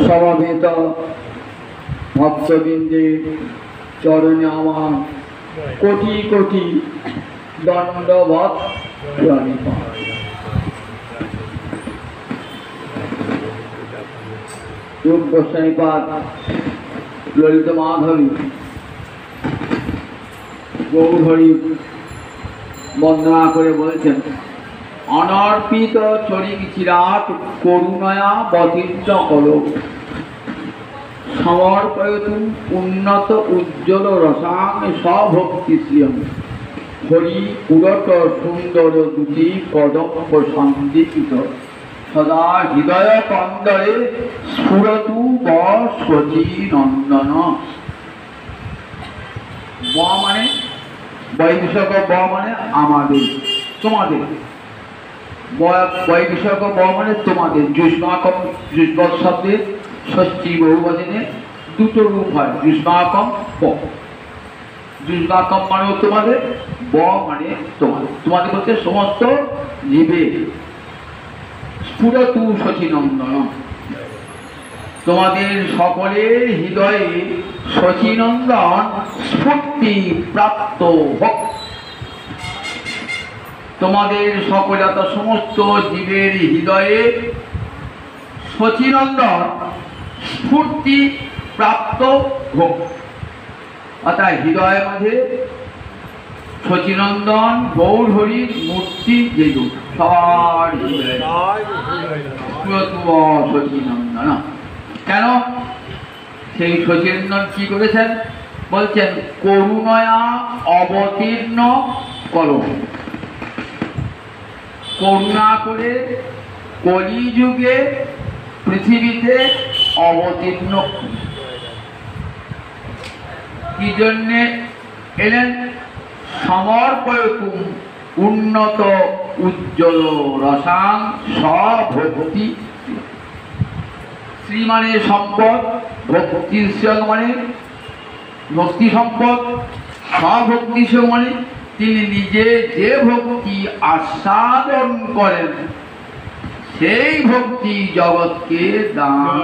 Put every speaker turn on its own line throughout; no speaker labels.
সমবেত ভক্তবৃন্দের চরণে আমার কোটি কোটি দণ্ডবৎ প্রণিপাত। রূপ গোস্বামীপাদ ললিত মাধবী গৌরহরি বন্দনা করে বলছেন, অনর্পিত চরিক চিরাত করুণয়া বতীর্ণ কলো সমর্পয়তুম উন্নত উজ্জ্বল রসাং স্বভক্তি শ্রিয়ম হরি পুরট সুন্দর দুটি কদম্ব সন্দিপিত সদা হৃদয় কন্দরে স্ফুরতু বসতি নন্দন। ব মানে বৈবিষয়ক, ব মানে আমাদের, তোমাদের। বৈবিষয়ক ব মানে তোমাদের। যুষ্মাকম, যুষ্ম শব্দের ষষ্ঠী বহুবচনে দুটো রূপ হয়, যুষ্মাকম ব। যুষ্মাকম মানে তোমাদের, ব মানে তোমাদের। তোমাদের বলতে সমস্ত জীবে। স্ফুরতু শচীনন্দন, তোমাদের সকলের হৃদয়ে শচীনন্দন স্ফূর্তি প্রাপ্ত হোক। তোমাদের সকলে সমস্ত জীবের হৃদয়ে শচীনন্দন স্ফূর্তি প্রাপ্ত হোক। অর্থাৎ হৃদয়ের মাঝে শচীনন্দন গৌর হরির মূর্তি যেগুলো সবার শচীনন্দন। কেন সেই শচীনন্দন কি করেছেন বলছেন, করুণয়া অবতীর্ণ করো, করুণা করে কলিযুগে পৃথিবীতে অবতীর্ণ। কি জন্যে এলেন? সমর্পয়তুম উন্নত উজ্জ্বল রসাং স্বভক্তি। শ্রী মানে সম্পদ, ভক্তি মানে ভক্তি সম্পদ, স্বভক্তি মানে তিনি নিজে যে ভক্তি আস্বাদন করেন সেই ভক্তি জগৎকে দান।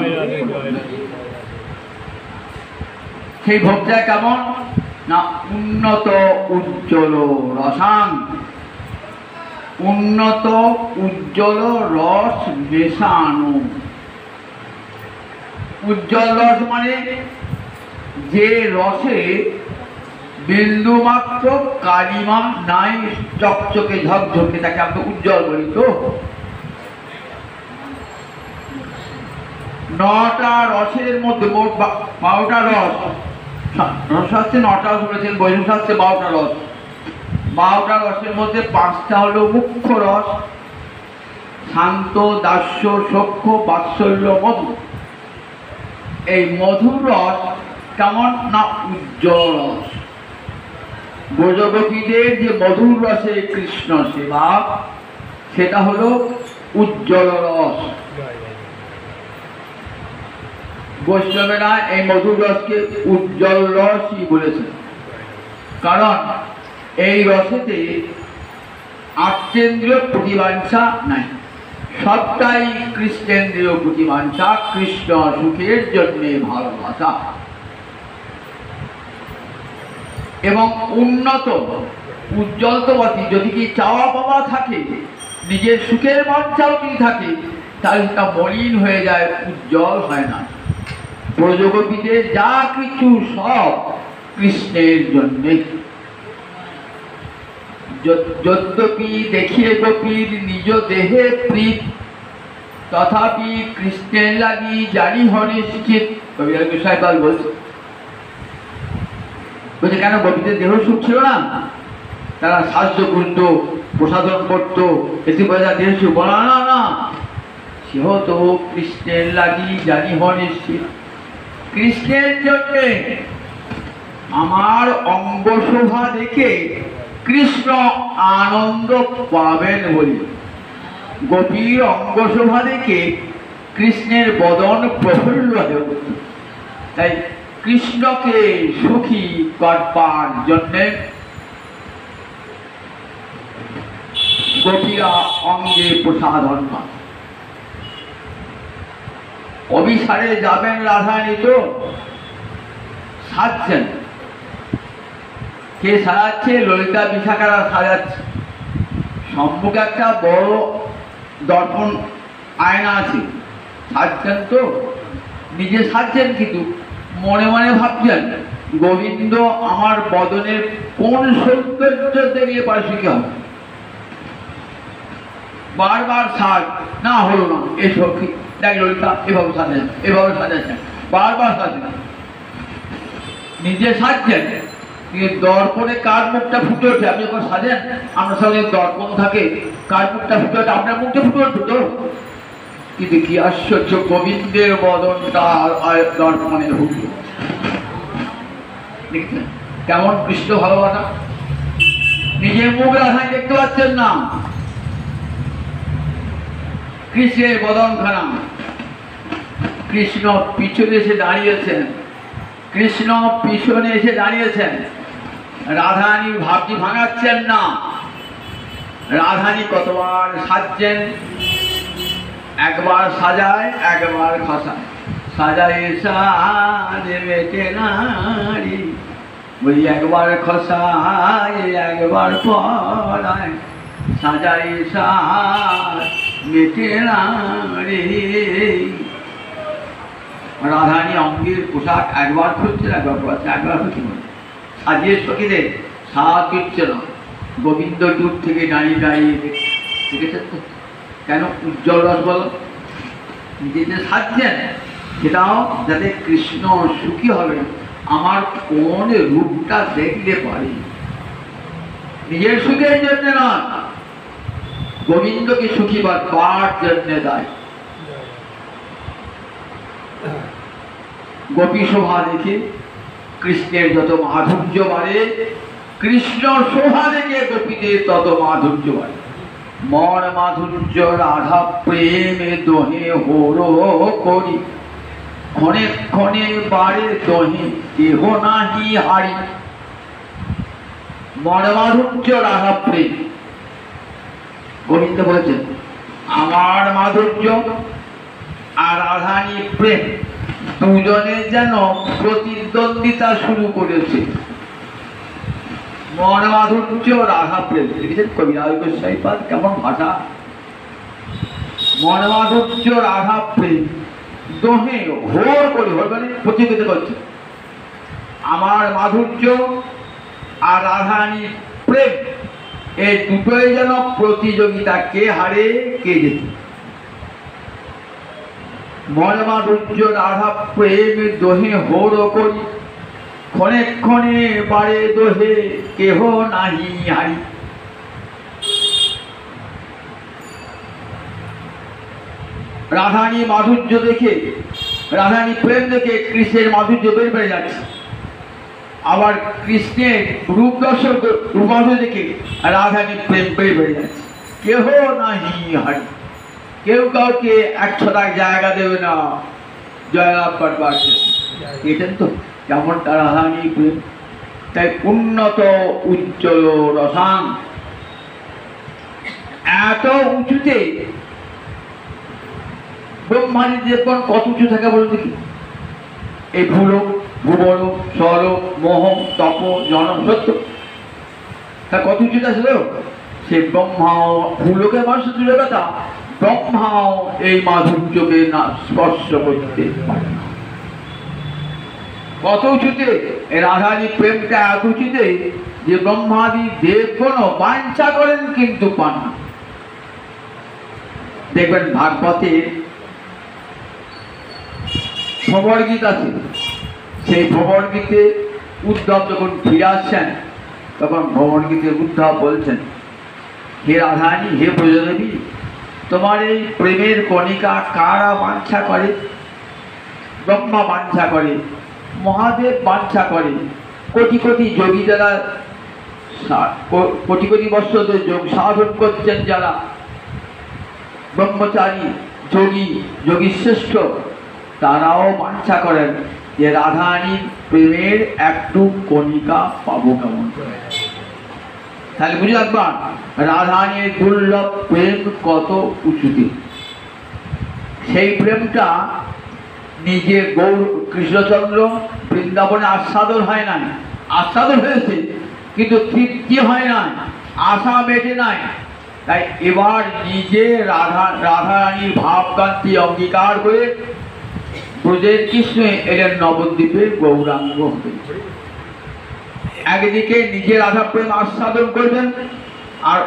সেই ভক্তিটা কেমন না? উন্নত উজ্জ্বল রসাং, উন্নত উজ্জ্বল রস মেশানো। উজ্জ্বল রস মানে যে রসে বিন্দু মাত্র কালিমা নাই, চকচকে ঝকঝকে, তাকে আমরা উজ্জ্বল বলি। তো 9টা রসের মধ্যে মোট 12টা রস, রসশাস্ত্রে 9টা রস বলেছেন, বৈষ্ণবশাস্ত্রে 12টা রস। 12টা রসের মধ্যে 5টা হলো মুখ্য রস, শান্ত, দাস্য, সখ্য, বাৎসল্য, মধু। এই মধুর রস কেমন না? উজ্জ্বল রস। ব্রজগোপীদের যে মধুর রসে কৃষ্ণ সেবা, সেটা হলো উজ্জ্বল রস। বৈষ্ণবেরা এই মধুর রসকে উজ্জ্বল রসই বলেছেন, কারণ এই রসেতে আত্মেন্দ্রিয় প্রতিবাঞ্ছা নাই, সবটাই কৃষ্ণেন্দ্রিয় প্রতিবাঞ্ছা, কৃষ্ণ সুখের জন্য ভালোবাসা। এবং উন্নত উজ্জ্বলতবতী, যদি কি চাওয়া পাওয়া থাকে, নিজের সুখের বাঞ্ছাও যদি থাকে, তাহলে তা মলিন হয়ে যায়, উজ্জ্বল হয় না। ব্রজগোপীদের যা কিছু সব কৃষ্ণের জন্যে। যদ্যপি দেখিয়ে গোপীর নিজ দেহে প্রীত, তথাপি কৃষ্ণের লাগি জানি হরিশ্চিত। কবিরাজ গোস্বামীপাদ বলছে, কেন গোপীদের দেহ সুখ ছিল না? তারা সাহায্য করত, প্রসাদন করত, এতে বোঝা দেহ সুখ। বলা না, না, সেও তো কৃষ্ণের লাগি জানি হরিশ্চিত। কৃষ্ণের জন্যে আমার অঙ্গ শোভা দেখে কৃষ্ণ আনন্দ পাবেন বলি। গোপীর অঙ্গ শোভা দেখে কৃষ্ণের বদন প্রফুল্ল হয়ে উঠত। তাই কৃষ্ণকে সুখী করবার জন্যে গোপীরা অঙ্গে প্রসাদন পান। অভিসারে যাবেন রাধারানী, তো সাজছেন। কে সাজাচ্ছে? ললিতা বিশাখারা সাজাচ্ছে। সম্মুখে একটা বড় দর্পণ আয়না আছে, সাজছেন তো, নিজে সাজছেন, কিন্তু মনে মনে ভাবছেন গোবিন্দ আমার বদনের কোন সৌন্দর্য দেখলে পরে সুখী হবে। বারবার সাজ, না হলো না, এসো দেখ ললিতা, এভাবে সাজেন, এভাবে সাজাচ্ছেন, বারবার সাজেন, নিজে সাজছেন। দর্পণে কার মুখটা ফুটে ওঠে? আপনি যখন সাজেন, আপনার সঙ্গে দর্পণ থাকে, কার মুখটা ফুটে ওঠে? আপনার মুখটা ফুটে ওঠে তো। কিন্তু কি আশ্চর্য, গোবিন্দের বদনটা দর্পণে ফুটে। দেখছেন কেমন কৃষ্ণ ভালোবাসা? নিজের মুখ রাধাই দেখতে পাচ্ছেন না, কৃষ্ণের বদনখানা। কৃষ্ণ পিছনে এসে দাঁড়িয়েছেন, কৃষ্ণ পিছনে এসে দাঁড়িয়েছেন। রাধারানীর ভাবটি ভাঙাচ্ছেন না। রাধারানী কতবার সাজছেন, একবার সাজায়, একবার খসায়। সাজায় সাজে বেটে নারী, বলি একবার খসায়, একবার পরায়। সাজায় সাজ বেটে নারী। রাধারানী অঙ্গের পোশাক একবার খুলছেন, একবার পড়ছে, একবার খুলছে, সাজিয়ে সখীদের সাজ দিচ্ছে না। গোবিন্দ দূর থেকে দাঁড়িয়ে দাঁড়িয়ে দেখেছেন তো কেন উজ্জ্বল রস বল নিজেদের সাজছেন, সেটাও যাতে কৃষ্ণ সুখী হবে, আমার কোন রূপটা দেখলে পারি, নিজের সুখের জন্য নয়, গোবিন্দকে সুখী করবার জন্য দেয়। গোপী শোভা দেখে কৃষ্ণের যত মাধুর্য বাড়ে, কৃষ্ণ শোভা দেখে গোপীদের তত মাধুর্য বাড়ে। মন মাধুর্য রাধা প্রেমে দোহে হোরো করি, ক্ষণে ক্ষণে বাড়ে দোহে কেহ নাহি হারি। মন মাধুর্য রাধা প্রেম, গোবিন্দ বলেছেন আমার মাধুর্য আর রাধারানী প্রেম দুজনে যেন প্রতিদ্বন্দ্বিতা শুরু করেছে। মন মাধুর্য রাধা প্রেম, দেখেছেন কবিরাজ গোস্বামী পাদ কেমন ভাষা। মন মাধুর্য রাধা প্রেম দোহে হোর করে, হোর মানে প্রতিযোগিতা করছে। আমার মাধুর্য আর রাধারানীর প্রেম, এই দুটোই যেন প্রতিযোগিতা, কে হারে কে জেতে। মন মাধুর্য রাধা প্রেম দোহে হোর করি, ক্ষণে ক্ষণে বাড়ে দোহে কেহ নাহি হারি। রাধারানী মাধুর্য দেখে, রাধারানী প্রেম দেখে কৃষ্ণের মাধুর্য বেড়ে যাচ্ছে। আবার কৃষ্ণের রূপ দর্শন রূপাধ দেখে রাধারানীর প্রেম বেড়ে যাচ্ছে। কেহ নাহি হারি, কেউ কাউকে এক ছটাক জায়গা দেবে না জয়লাভ করবার। দেখেছেন তো যেমন রাধারানী প্রেম, তাই উন্নত উজ্জ্বল রসান। এত উঁচুতে ব্রহ্মাজি দেবগণ কত উঁচু থাকে বলুন দেখি। এই ভূলোক, ভূবল, স্বলোক, মোহ, তপ, জনম, সত্য, তা কত উঁচুতে ছিল। সে ব্রহ্মাও, ভূলোকের মানুষ দূরে কথা, ব্রহ্মাও এই মাধুর্যকে না স্পর্শ করতে পারে না। কত উঁচুতে রাধারানী প্রেমটা, এত উঁচুতে যে ব্রহ্মাদি দেবগণও বাঞ্ছা করেন কিন্তু পান না। দেখবেন ভাগবতে ভ্রমর গীত আছে, সেই ভ্রমর গীতে উদ্ধব যখন ফিরে আসছেন, তখন ভ্রমর গীতে উদ্ধব বলছেন, হে রাধারানী, হে ব্রজদেবী, তোমার এই প্রেমের কণিকা কারা বাঞ্ছা করে? ব্রহ্মা বাঞ্ছা করে, মহাদেব বাঞ্ছা করে, কোটি কোটি যোগী যারা, কোটি কোটি বছর ধরে যোগ সাধন করছেন যারা ব্রহ্মচারী যোগী, যোগী শ্রেষ্ঠ, তারাও বাঞ্ছা করেন যে রাধারানীর প্রেমের একটু কণিকা পাবো কেমন করে। তাহলে বুঝে রাখবেন রাধারানীর দুর্লভ প্রেম কত উঁচুতে। সেই প্রেমটা নিজে গৌর কৃষ্ণচন্দ্র বৃন্দাবনে আস্বাদন হয় নাই, আস্বাদন হয়েছে কিন্তু তৃপ্তি হয় নাই, আশা মেটে নাই। তাই এবার নিজে রাধারানীর ভাবকান্তি অঙ্গীকার করে ব্রজের কৃষ্ণ এলেন নবদ্বীপে গৌরাঙ্গ হবে। একদিকে নিজে রাধা প্রেম আস্বাদন করবেন, আর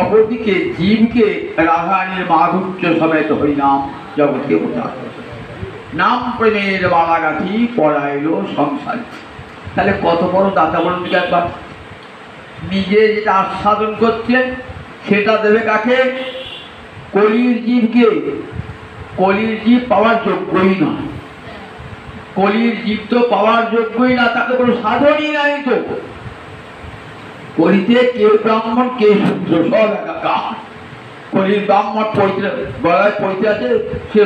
অপরদিকে জীবকে রাধারানীর মাধুর্য সমেত হরিনাম জগৎকে বোঝা। নাম প্রেমের বালাগাথি পড়াইল সংসার। তাহলে কত বড় দাতা বলুন একবার। নিজে যেটা আস্বাদন করছেন সেটা দেবে কাকে? কলির জীবকে। কলির জীব পাওয়ার যোগ্যই নয়, কলির জীব তো পাওয়ার যোগ্যই না, তাকে কোনো সাধনই নাই। তো কলিতে কে ব্রাহ্মণ কে শূদ্র সব একাকার। কলির ব্রাহ্মণ গলায় পৈতে আছে, সে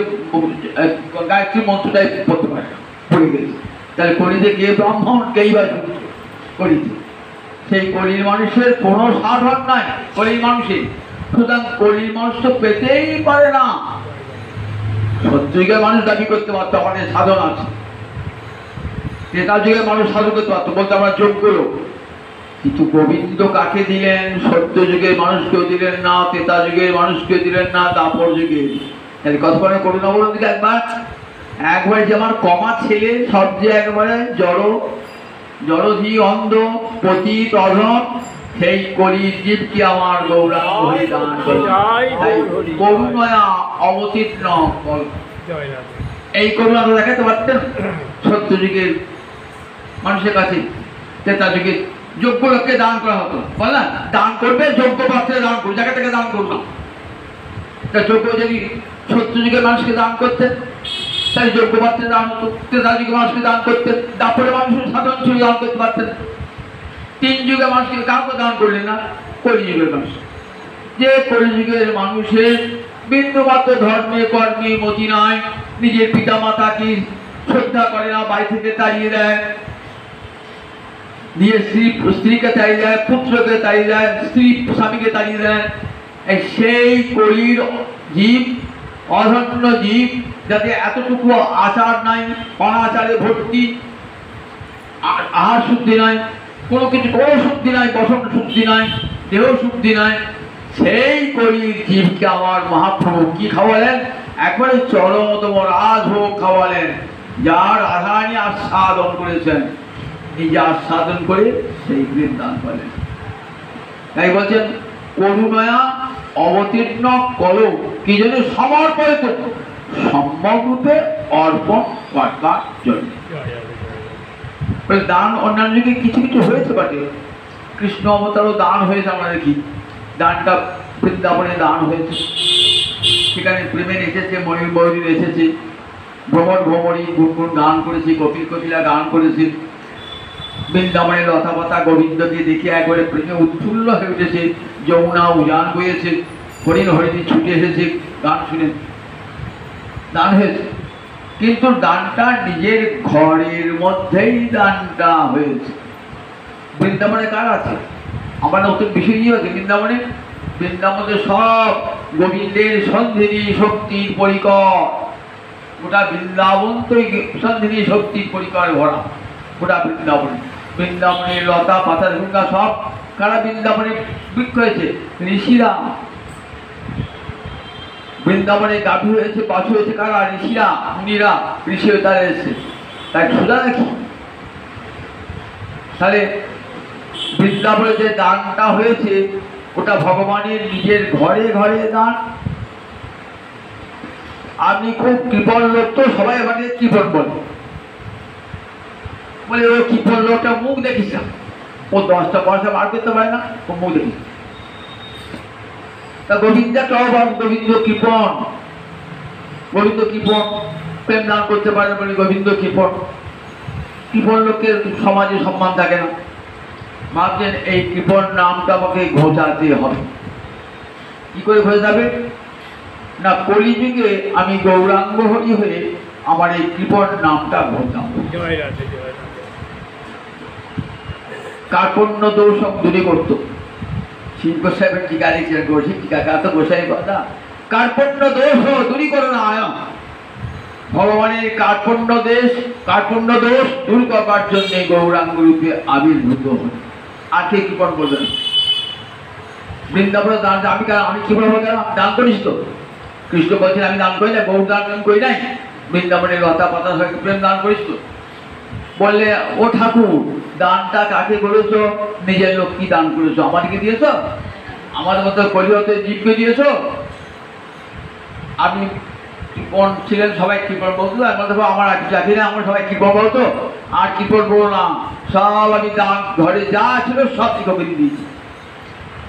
গায়ত্রী মন্ত্রটাই পড়তে পারে না, পড়ে গেছে। তাহলে কলিতে কে ব্রাহ্মণ কেই বা শূদ্র কলিতে। সেই কলির মানুষের কোনো সাধন নাই কলির মানুষের। সুতরাং কলির মানুষ তো পেতেই পারে না। সত্যযুগের মানুষ দাবি করতে পারতো আমাদের সাধন আছে, ত্রেতা যুগের মানুষ সাধন করতে পারতো, বলতে আমরা যোগ্য লোক। কিন্তু গোবিন্দ কাকে দিলেন? সত্যযুগের মানুষকেও দিলেন না, ত্রেতা যুগের মানুষকেও দিলেন না, দাপর যুগে। তাহলে কতক্ষণে করুণা বলুন দিকে একবার যে আমার কমা ছেলে সব যে একবারে জড়ধি অন্ধ পতিত অধম, সেই কলির জীবকে আমার গৌরাঙ্গ হয়ে দান করে। করুণা অবতীর্ণ এই করুণা তো দেখাতে পারতেন সত্যযুগের মানুষের কাছে। ত্রেতা যুগে যোগ্য লোককে দান করা হতো, বললেন দান করবে যোগ্য পাত্রে দান করবে, জায়গা থেকে দান করবো। যোগ্য যদি সত্যযুগের মানুষকে দান করতেন তাই যোগ্য পাত্রে দান হতো, ত্রেতা যুগের মানুষকে দান করতেন, তারপরে মানুষের সাধারণ ছিল দান করতে পারতেন। তিন যুগে মানুষকে কাউকে দান করলেন না, কলিযুগের মানুষ। যে কলিযুগের মানুষের বিন্দুমাত্র ধর্মে কর্মে মতি নয়, নিজের পিতা মাতাকে শ্রদ্ধা করে না, বাড়ি থেকে তাড়িয়ে দেয়, নিজের স্ত্রীকে তাড়িয়ে দেয়, পুত্রকে তাড়িয়ে দেয়, স্ত্রী স্বামীকে তাড়িয়ে দেয়। সেই কলির জীব, অধন্য জীব, যাতে এতটুকু আচার নাই, অনাচারে ভর্তি, আহার শুদ্ধি নাই, কোনো কিছু কোনো শুদ্ধি নাই, বসন শুদ্ধি নাই, দেহ শুদ্ধি নাই, সেই কলির জীবকে আমার মহাপ্রভু কি খাওয়ালেন? একবারে চরমতম রাজভোগ খাওয়ালেন, যার রাধারানী আস্বাদন করেছেন, নিজে আস্বাদন করে সেই বৃন্দান করেন। তাই বলছেন করুণয়া অবতীর্ণ কলো কি জন্য? সমর্পিত সম্যকরূপে অর্পণ করবার জন্য। দান অন্যান্য যুগে কিছু কিছু হয়েছে বটে, কৃষ্ণ অবতারও দান হয়েছে, আমরা দেখি দানটা বৃন্দাবনে দান হয়েছে, সেখানে প্রেমের এসেছে, ময়ূর ময়ূরীর এসেছে, ভ্রমণ ভ্রমণী গুনগুন গান করেছে, কপিল কপিলা গান করেছে। বৃন্দাবনের লতা পাতা গোবিন্দকে দেখে একবারে প্রেমে উৎফুল্ল হয়ে উঠেছে, যমুনা উজান বয়েছে, হরিণ হরিণী ছুটে এসেছে গান শুনে, দান হয়েছে। কিন্তু দানটা নিজের ঘরের মধ্যেই দানটা হয়েছে। বৃন্দাবনে কার আছে? আমার নতুন বিষয় আছে বৃন্দাবনে। বৃন্দাবনে সব গোবিন্দের সন্ধিনী শক্তির পরিকর, গোটা বৃন্দাবন তো সন্ধিনী শক্তির পরিকরে ভরা, গোটা বৃন্দাবনে। বৃন্দাবনের লতা পাতা ঝুঙ্গা সব কারা বৃন্দাবনে বৃক্ষ হয়েছে? ঋষিরা। বৃন্দাবনে গাভী হয়েছে, বাছু হয়েছে কারা? ঋষিরা, মুনিরা, ঋষি তারা এসেছে। তাই সোজা নাকি? তাহলে বৃন্দাবনে যে দানটা হয়েছে ওটা ভগবানের নিজের ঘরে ঘরে দান। আপনি খুব কৃপণ লোক তো, সবাই আমাকে কৃপণ বলে, বলে ও কৃপণ লোকটা মুখ দেখিস না, ও 10টা পয়সা বার করতে পারে না, ও মুখ দেখিস। তা গোবিন্দা কৃপণ, গোবিন্দ কৃপণ, গোবিন্দ কৃপণ, প্রেম দান করতে পারে বলে গোবিন্দ কৃপণ। কৃপণ লোকের সমাজে সম্মান থাকে না, ভাবছেন এই কৃপণ নামটা আমাকে ঘোচাতে হবে। কি করে ঘোষা যাবে না? কলিযুগে আমি গৌরাঙ্গ হরি হয়ে আমার এই কৃপণ নামটা ঘোচাবো। কার্পণ্য দোষ দূরে করতো। শিব গোসাইবের টিকা লিখছেন, গোসাই টিকা তো গোসাই কথা, কার্পণ্য দোষ দূরী করো না আয়া। ভগবানের কার্পণ্য দোষ দূর করবার জন্য গৌরাঙ্গ রূপে আবির্ভূত হন। আর কে কৃপণ করবেন? বৃন্দাবনে দান আমি কি বলবো? কেন আমি দান করিস তো? কৃষ্ণ বলছেন আমি দান করি না, গৌর দান করি নাই। বৃন্দাবনের লতা পাতা প্রেম দান করিস তো? বললে ও ঠাকুর, দানটা কাকে করেছ? নিজের লোক কি দান করেছো? আমাদেরকে দিয়েছ? আমার মতো কলিহতে জীবকে দিয়েছ? আপনি কৃপণ ছিলেন, সবাই কৃপণ বলতো, একবার দেখো আমার কিছু রাখি না, আমরা সবাই কৃপণ বলতো। আর কৃপণ বলো না, সব আমি দান ঘরে যা ছিল সব কবি দিয়েছি।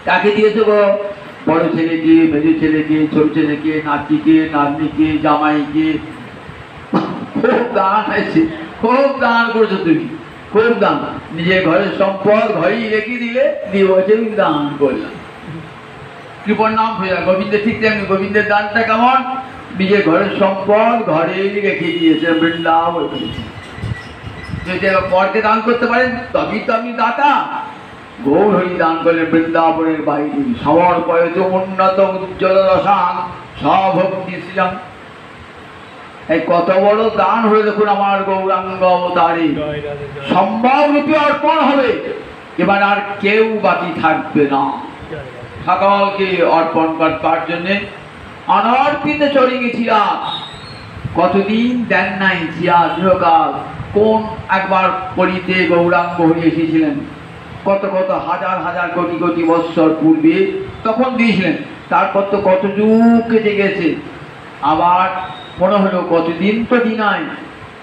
কাকে দিয়েছো গো? বড় ছেলেকে, মেজো ছেলেকে, ছোট ছেলেকে, নাতিকে, নাতনিকে, জামাইকে। খুব দান হয়েছে, খুব দান করেছো তুমি, খুব দান। নিজের ঘরের সম্পদ ঘরেই রেখে দিলে, দিয়ে বলছে আমি দান করলাম। কৃপণ নাম হয়ে যায়। গোবিন্দের ঠিক তেমনি, গোবিন্দের দানটা কেমন? নিজের ঘরের সম্পদ ঘরেই রেখে দিয়েছে, বৃন্দাবন। যদি পরকে দান করতে পারেন তবেই তো আপনি দাতা। গৌর হরি দান করলেন বৃন্দাবনের বাইরে। সমর্পয়িত উন্নত উজ্জ্বল রসাং স্বভক্তি শ্রীরাম। এই কত বড় দান হয়ে দেখুন আমার গৌরাঙ্গ অবতারে। সম্ভব রূপে অর্পণ হবে, এবার আর কেউ বাকি থাকবে না। সকলকে অর্পণ করবার জন্যে অনর্পিত চলে গেছিলাম। কতদিন দেন নাই জিয়া দীর্ঘকাল। কোন একবার পরিতে গৌরাঙ্গ হয়ে এসেছিলেন, কত কত হাজার হাজার কোটি কোটি বৎসর পূর্বে তখন দিয়েছিলেন। তারপর তো কত যুগ কেটে গেছে, আবার মনে হলো কতদিন তো দিই নাই,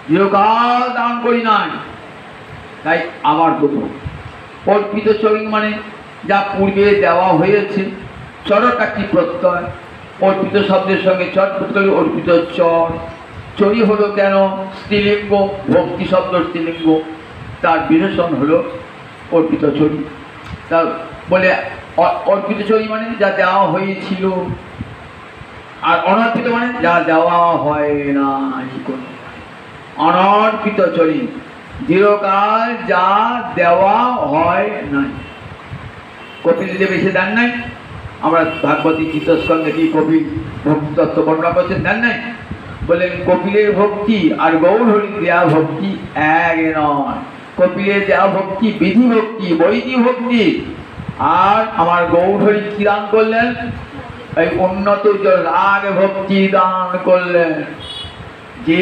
দীর্ঘকাল দান করি নাই, তাই আবার দেবো। অর্পিত চরিং মানে যা পূর্বে দেওয়া হয়েছে, চরকাটি প্রত্যয়। অর্পিত শব্দের সঙ্গে চট প্রত্যয়, অর্পিত চর। চরি হলো কেন? স্ত্রীলিঙ্গ, ভক্তি শব্দ স্ত্রীলিঙ্গ, তার বিশেষণ হলো অর্পিত চরি। তা বলে অর্পিত চরি মানে যা দেওয়া হয়েছিল, আর অনর্পিত মানে যা দেওয়া হয় না। অনর্পিত চরি দীর্ঘকাল যা দেওয়া হয় নাই। কপিল দেব এসে দেন নাই? আমরা ভাগবতী চিত্তস্কন্ধে কি কপিল ভক্তি তত্ত্ব বর্ণনা করছেন, দেন নাই? বললেন কপিলের ভক্তি আর গৌর হরির দেয়া ভক্তি এক নয়। কপিলের দেয়া ভক্তি বিধি ভক্তি, বৈধি ভক্তি। আর আমার গৌর হরি কি দান করলেন? এই উন্নত রাগ ভক্তি দান করলেন। যে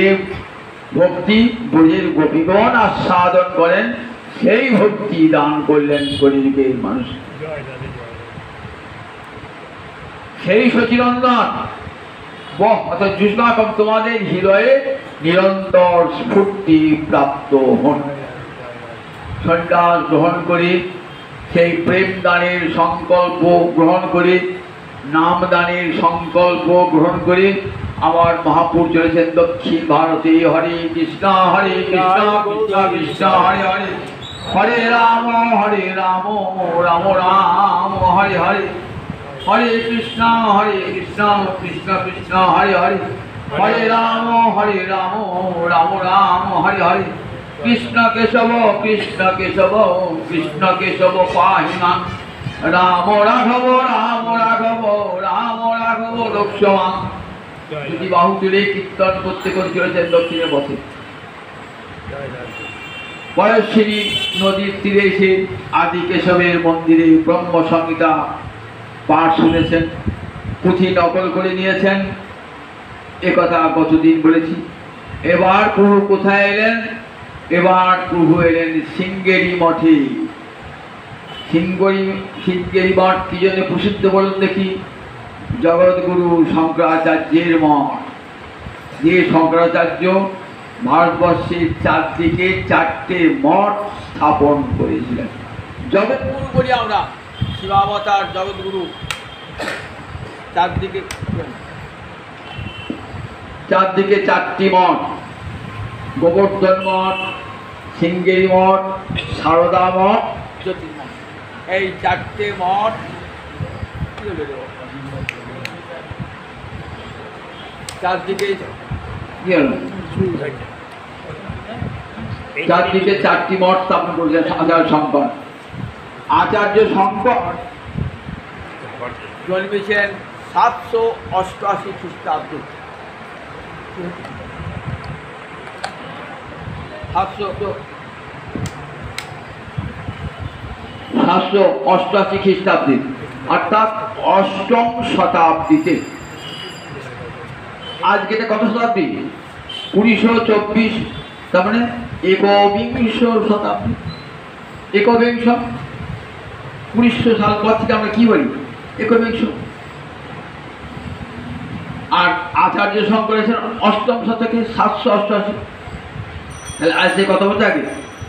ভক্তি বুঝির গোপীগণ আস্বাদন করেন, সেই ভক্তি দান করলেন কলিযুগের মানুষ। সেই সচিরঞ্জন জুষ্ণাকম তোমাদের হৃদয়ে নিরন্তর স্ফূর্তি প্রাপ্ত হন। সন্ন্যাস গ্রহণ করে, সেই প্রেম দানের সংকল্প গ্রহণ করে, নাম দানের সংকল্প গ্রহণ করে আমার মহাপুরুষ চলেছেন দক্ষিণ ভারতে। হরে কৃষ্ণ কৃষ্ণ কৃষ্ণ হরে হরে, হরে রাম রাম রাম হরে হরে, হরে কৃষ্ণ কৃষ্ণ কৃষ্ণ হরে হরে, হরে রাম রাম রাম হরে হরে। কৃষ্ণ কেশব কৃষ্ণ কেশব পাহিমাং, রাম রাঘব লক্ষ্মণ। যদি বাহু তুলে কীর্তন করতে করে চলেছেন দক্ষিণে বসে। বয়স্বিনী নদীর তীরে এসে আদি কেশবের মন্দিরে ব্রহ্ম সংহিতা পাঠ শুনেছেন, পুঁথি নকল করে নিয়েছেন। একথা কতদিন বলেছি। এবার প্রভু কোথায় এলেন? এবার প্রভু এলেন সিঙ্গেরি মঠে। সিঙ্গেরি মঠ কি জন্য প্রসিদ্ধ বলুন দেখি? জগৎগুরু শঙ্করাচার্যের মঠ। যে শঙ্করাচার্য ভারতবর্ষের চারদিকে 4টে মঠ স্থাপন করেছিলেন। জগৎগুরু বলি আমরা, শিবাবতার জগৎগুরু। চারদিকে 4টি মঠ, গোবর্ধন মঠ, সিঙ্গেরি মঠ, সারদা মঠ, জ্যোতির্মঠ। এই 4টে মঠ চারদিকে 4টি মঠ স্থাপন করেছেন আচার্য শঙ্কর। আচার্য শঙ্কর জন্মেছেন 788 খ্রিস্টাব্দে। 788 খ্রিস্টাব্দে, অর্থাৎ 8ম শতাব্দীতে। আজকে কত শতাব্দী? 1924, তার মানে একবিংশ শতাব্দী। একবিংশ 1900 সাল পর থেকে আমরা কি বলি? একবিংশ। আর আচার্য শঙ্কর এসেছেন 8ম শতকে, 788। তাহলে আজ থেকে কত বছর আগে?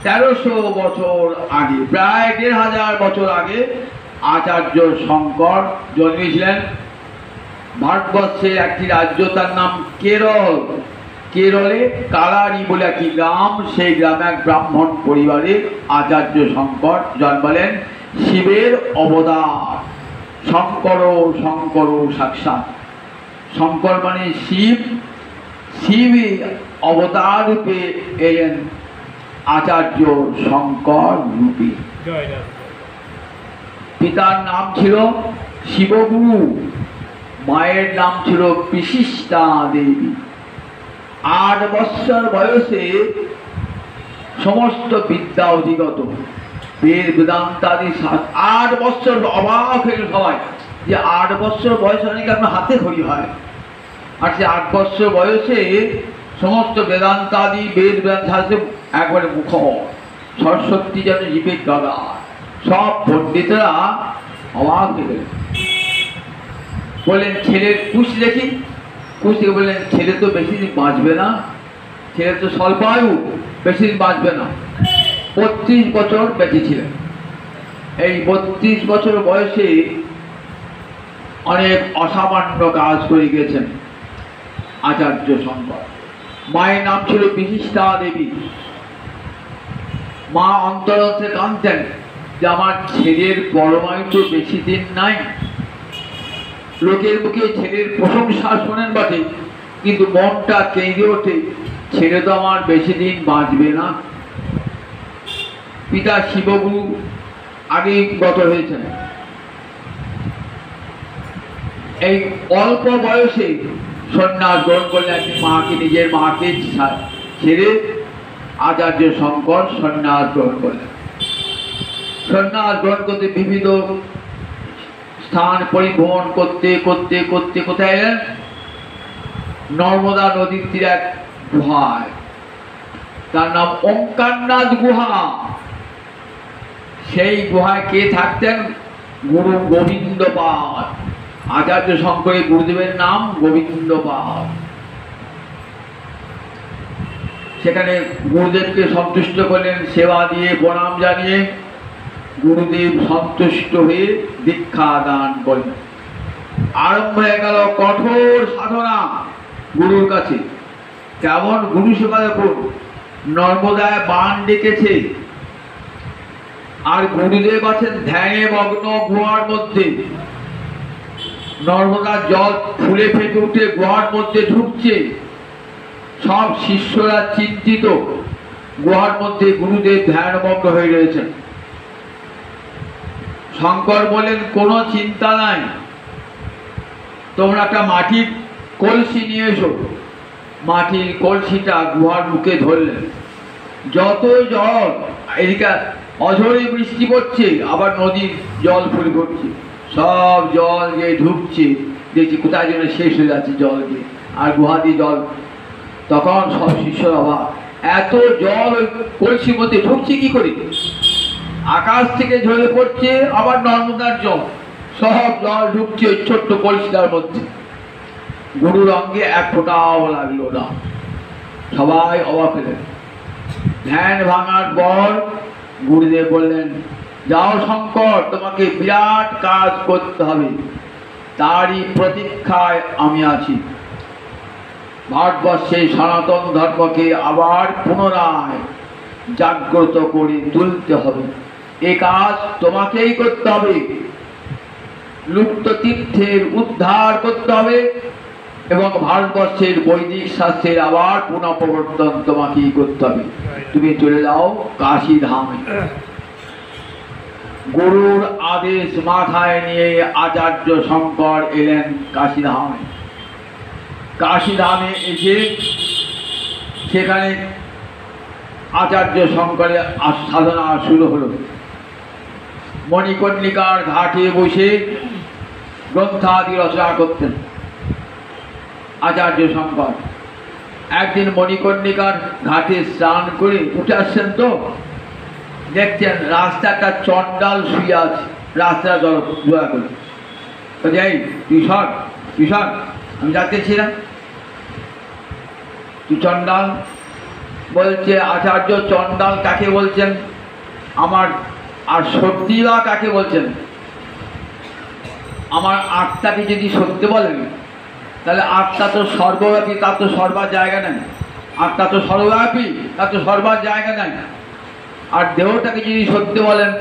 1300 বছর আগে, প্রায় 1500 বছর আগে আচার্য শঙ্কর জন্মেছিলেন। ভারতবর্ষে একটি রাজ্য, তার নাম কেরল। কেরলে কালারি বলে একটি গ্রাম, সেই গ্রামে এক ব্রাহ্মণ পরিবারে আচার্য শঙ্কর জন্মালেন। শিবের অবতার, শঙ্কর শঙ্কর সাক্ষাৎ। শঙ্কর মানে শিব, শিব অবতার রূপে এলেন আচার্য শঙ্কর রূপে। পিতার নাম ছিল শিবগুরু, মায়ের নাম ছিল বিশিষ্টা দেবী। 8 বৎসর বয়সে সমস্ত বিদ্যা অধিগত, বেদ বেদান্তাদি। 8 বৎসর, অবাক হয়ে সবাই যে 8 বৎসর বয়স অনেক আপনার হাতে খড়ি হয়। আর সে 8 বৎসর বয়সে সমস্ত বেদান্তাদি, বেদ বেদান্ত একবারে মুখ, সরস্বতী যেন জীবের গদা। সব পণ্ডিতরা অবাক হয়ে গেলেন, বললেন ছেলের কুশ দেখি। কুশ দেখে বললেন ছেলে তো বেশি দিন বাঁচবে না, ছেলে তো স্বল্পায়ু, বেশি দিন বাঁচবে না। 32 বছর বেঁচে ছিলেন। এই 32 বছর বয়সে অনেক অসামান্য কাজ করে গেছেন আচার্য শঙ্কর। মায়ের নাম ছিল বিশিষ্টা দেবী। মা অন্তরে কাঁদতেন যে আমার ছেলের পরমায়ু তো বেশি দিন নাই। লোকের মুখে ছেলের প্রশংসা শোনেন বটে, কিন্তু মনটা কেঁদে ওঠে, ছেলে তো আমার বেশি দিন বাঁচবে না। পিতা শিবগুরু আগেই গত হয়েছেন। এই অল্প বয়সে সন্ন্যাস গ্রহণ করলেন। মাকে, নিজের মাকে ছেড়ে আচার্য শঙ্কর সন্ন্যাস গ্রহণ করলেন। সন্ন্যাস গ্রহণ করতে বিবিধ স্থান পরিভ্রমণ করতে করতে করতে কোথায় এলেন? নর্মদা নদীর তীরে এক গুহায়, তার নাম ওঙ্কারনাথ গুহা। সেই গুহায় কে থাকতেন? গুরু গোবিন্দ পাদ। আচার্য শঙ্করের গুরুদেবের নাম গোবিন্দ পাদ। সেখানে গুরুদেবকে সন্তুষ্ট করলেন, সেবা দিয়ে প্রণাম জানিয়ে গুরুদেব সন্তুষ্ট হয়ে দীক্ষা দান করলেন। আরম্ভ হয়ে গেল কঠোর সাধনা গুরুর কাছে। কেমন গুরু সেবা দেখুন, নর্মদায় বান ডেকেছে, আর গুরুদেব আছেন ধ্যানে মগ্ন গুহার মধ্যে। নর্মদার জল ফুলে ফেটে উঠে গুহার মধ্যে ঢুকছে। সব শিষ্যরা চিন্তিত, গুহার মধ্যে গুরুদেব ধ্যানমগ্ন হয়ে রয়েছেন। শঙ্কর বলেন কোনো চিন্তা নাই, তোমরা একটা মাটির কলসি নিয়ে এসো। মাটির কলসিটা গুহার মুখে ধরলেন। যত জল, এদিকে অঝরে বৃষ্টি পড়ছে, আবার নদীর জল ফুলে পড়ছে, সব জল গিয়ে ঢুকছে। দেখছি কোথায় যেন শেষ হয়ে যাচ্ছে জল গিয়ে, আর গুহা দিয়ে জল। তখন সব শিষ্যর অবাক, এত জল ওই কলসির মধ্যে ঢুকছে কি করে? আকাশ থেকে ঝরে পড়ছে, আবার নর্মদার জল, সব জল ঢুকছে ওই ছোট্ট কলসিটার মধ্যে। গুরুর অঙ্গে এক ফোঁটাও লাগলো না। সবাই অবাক হলেন। ধ্যান ভাঙার পর গুরুদেব বললেন, যাও শঙ্কর, তোমাকে বিরাট কাজ করতে হবে, তারই প্রতীক্ষায় আমি আছি। ভারতবর্ষে সনাতন ধর্মকে আবার পুনরায় জাগ্রত করে তুলতে হবে। এ কাজ তোমাকেই করতে হবে। লুপ্ত তীর্থের উদ্ধার করতে হবে এবং ভারতবর্ষের বৈদিক শাস্ত্রের আবার পুনঃপ্রবর্তন তোমাকেই করতে হবে। তুমি চলে যাও কাশী ধামে। গুরুর আদেশ মাথায় নিয়ে আচার্য শঙ্কর এলেন কাশী ধামে। কাশী ধামে এসে সেখানে আচার্য শঙ্করের সাধনা শুরু হলো। মণিকর্ণিকার ঘাটে বসে গ্রন্থাদি রচনা করতেন আচার্য শঙ্কর। একদিন মণিকর্ণিকার ঘাটে স্নান করে উঠে আসছেন, তো দেখছেন রাস্তাটা চণ্ডাল শুয়ে আছে, রাস্তা জয়া করে। এই তুই সর, আমি যাচ্ছিলাম, তুই চণ্ডাল। বলছে আচার্য, চণ্ডাল কাকে বলছেন আমার, আর সত্যি বা কাকে বলছেন? আমার আত্মাকে যদি সত্যি বলেন তাহলে আত্মা তো সর্বব্যাপী, তার তো সর্বার জায়গা নেই। আত্মা তো সর্বব্যাপী, তার তো সর্বার জায়গা নেই। আর দেহটাকে যদি সত্যি বলেন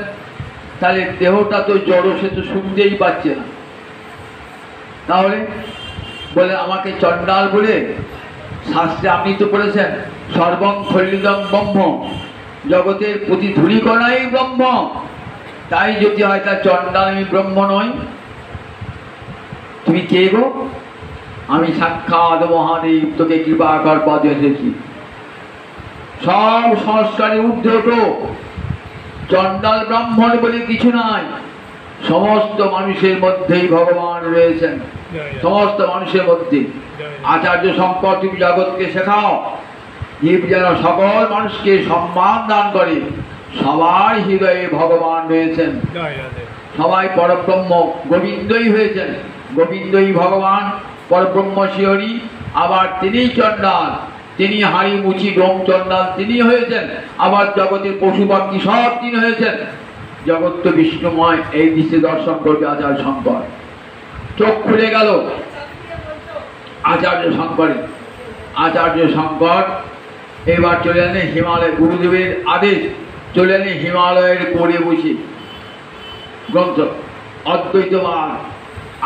তাহলে দেহটা তো জড়, সে তো শুনতেই পাচ্ছে না। তাহলে বলে আমাকে চণ্ডাল বলে, শাস্ত্রে আপনি তো বলেছেন সর্বং খলিদং ব্রহ্ম, জগতের প্রতি ধূলিকণাই ব্রহ্ম। তাই যদি হয় তা চণ্ডাল, আমি ব্রহ্ম নই। তুমি কে গো? আমি সাক্ষাৎ মহাদেব, তোকে কৃপা কর পদে এসেছি। সব সংস্কারে ঊর্ধ্বে ওঠো। চণ্ডাল ব্রাহ্মণ বলে কিছু নাই, সমস্ত মানুষের মধ্যেই ভগবান রয়েছেন, সমস্ত মানুষের মধ্যে। আচার্য শঙ্কর তুমি জগৎকে শেখাও, জীব যেন সকল মানুষকে সম্মান দান করে। সবার হৃদয়ে ভগবান রয়েছেন, সবাই পরব্রহ্ম গোবিন্দই হয়েছেন, গোবিন্দই ভগবান, পরব্রহ্ম শিহরি। আবার তিনিই চণ্ডাল, তিনি হাড়ি মুচি ডোম চণ্ডাল তিনি হয়েছেন। আবার জগতের পশু পাখি সব তিনি হয়েছেন। জগৎ তো বিষ্ণুময়, এই দৃশ্যে দর্শন করবে আচার্য শঙ্কর। চোখ খুলে গেল আচার্য শঙ্করের। আচার্য শঙ্কর এবার চলে এলেন হিমালয়, গুরুদেবের আদেশ, চলে এলেন হিমালয়ের কোলে বসে গ্রন্থ অদ্বৈতবাদ।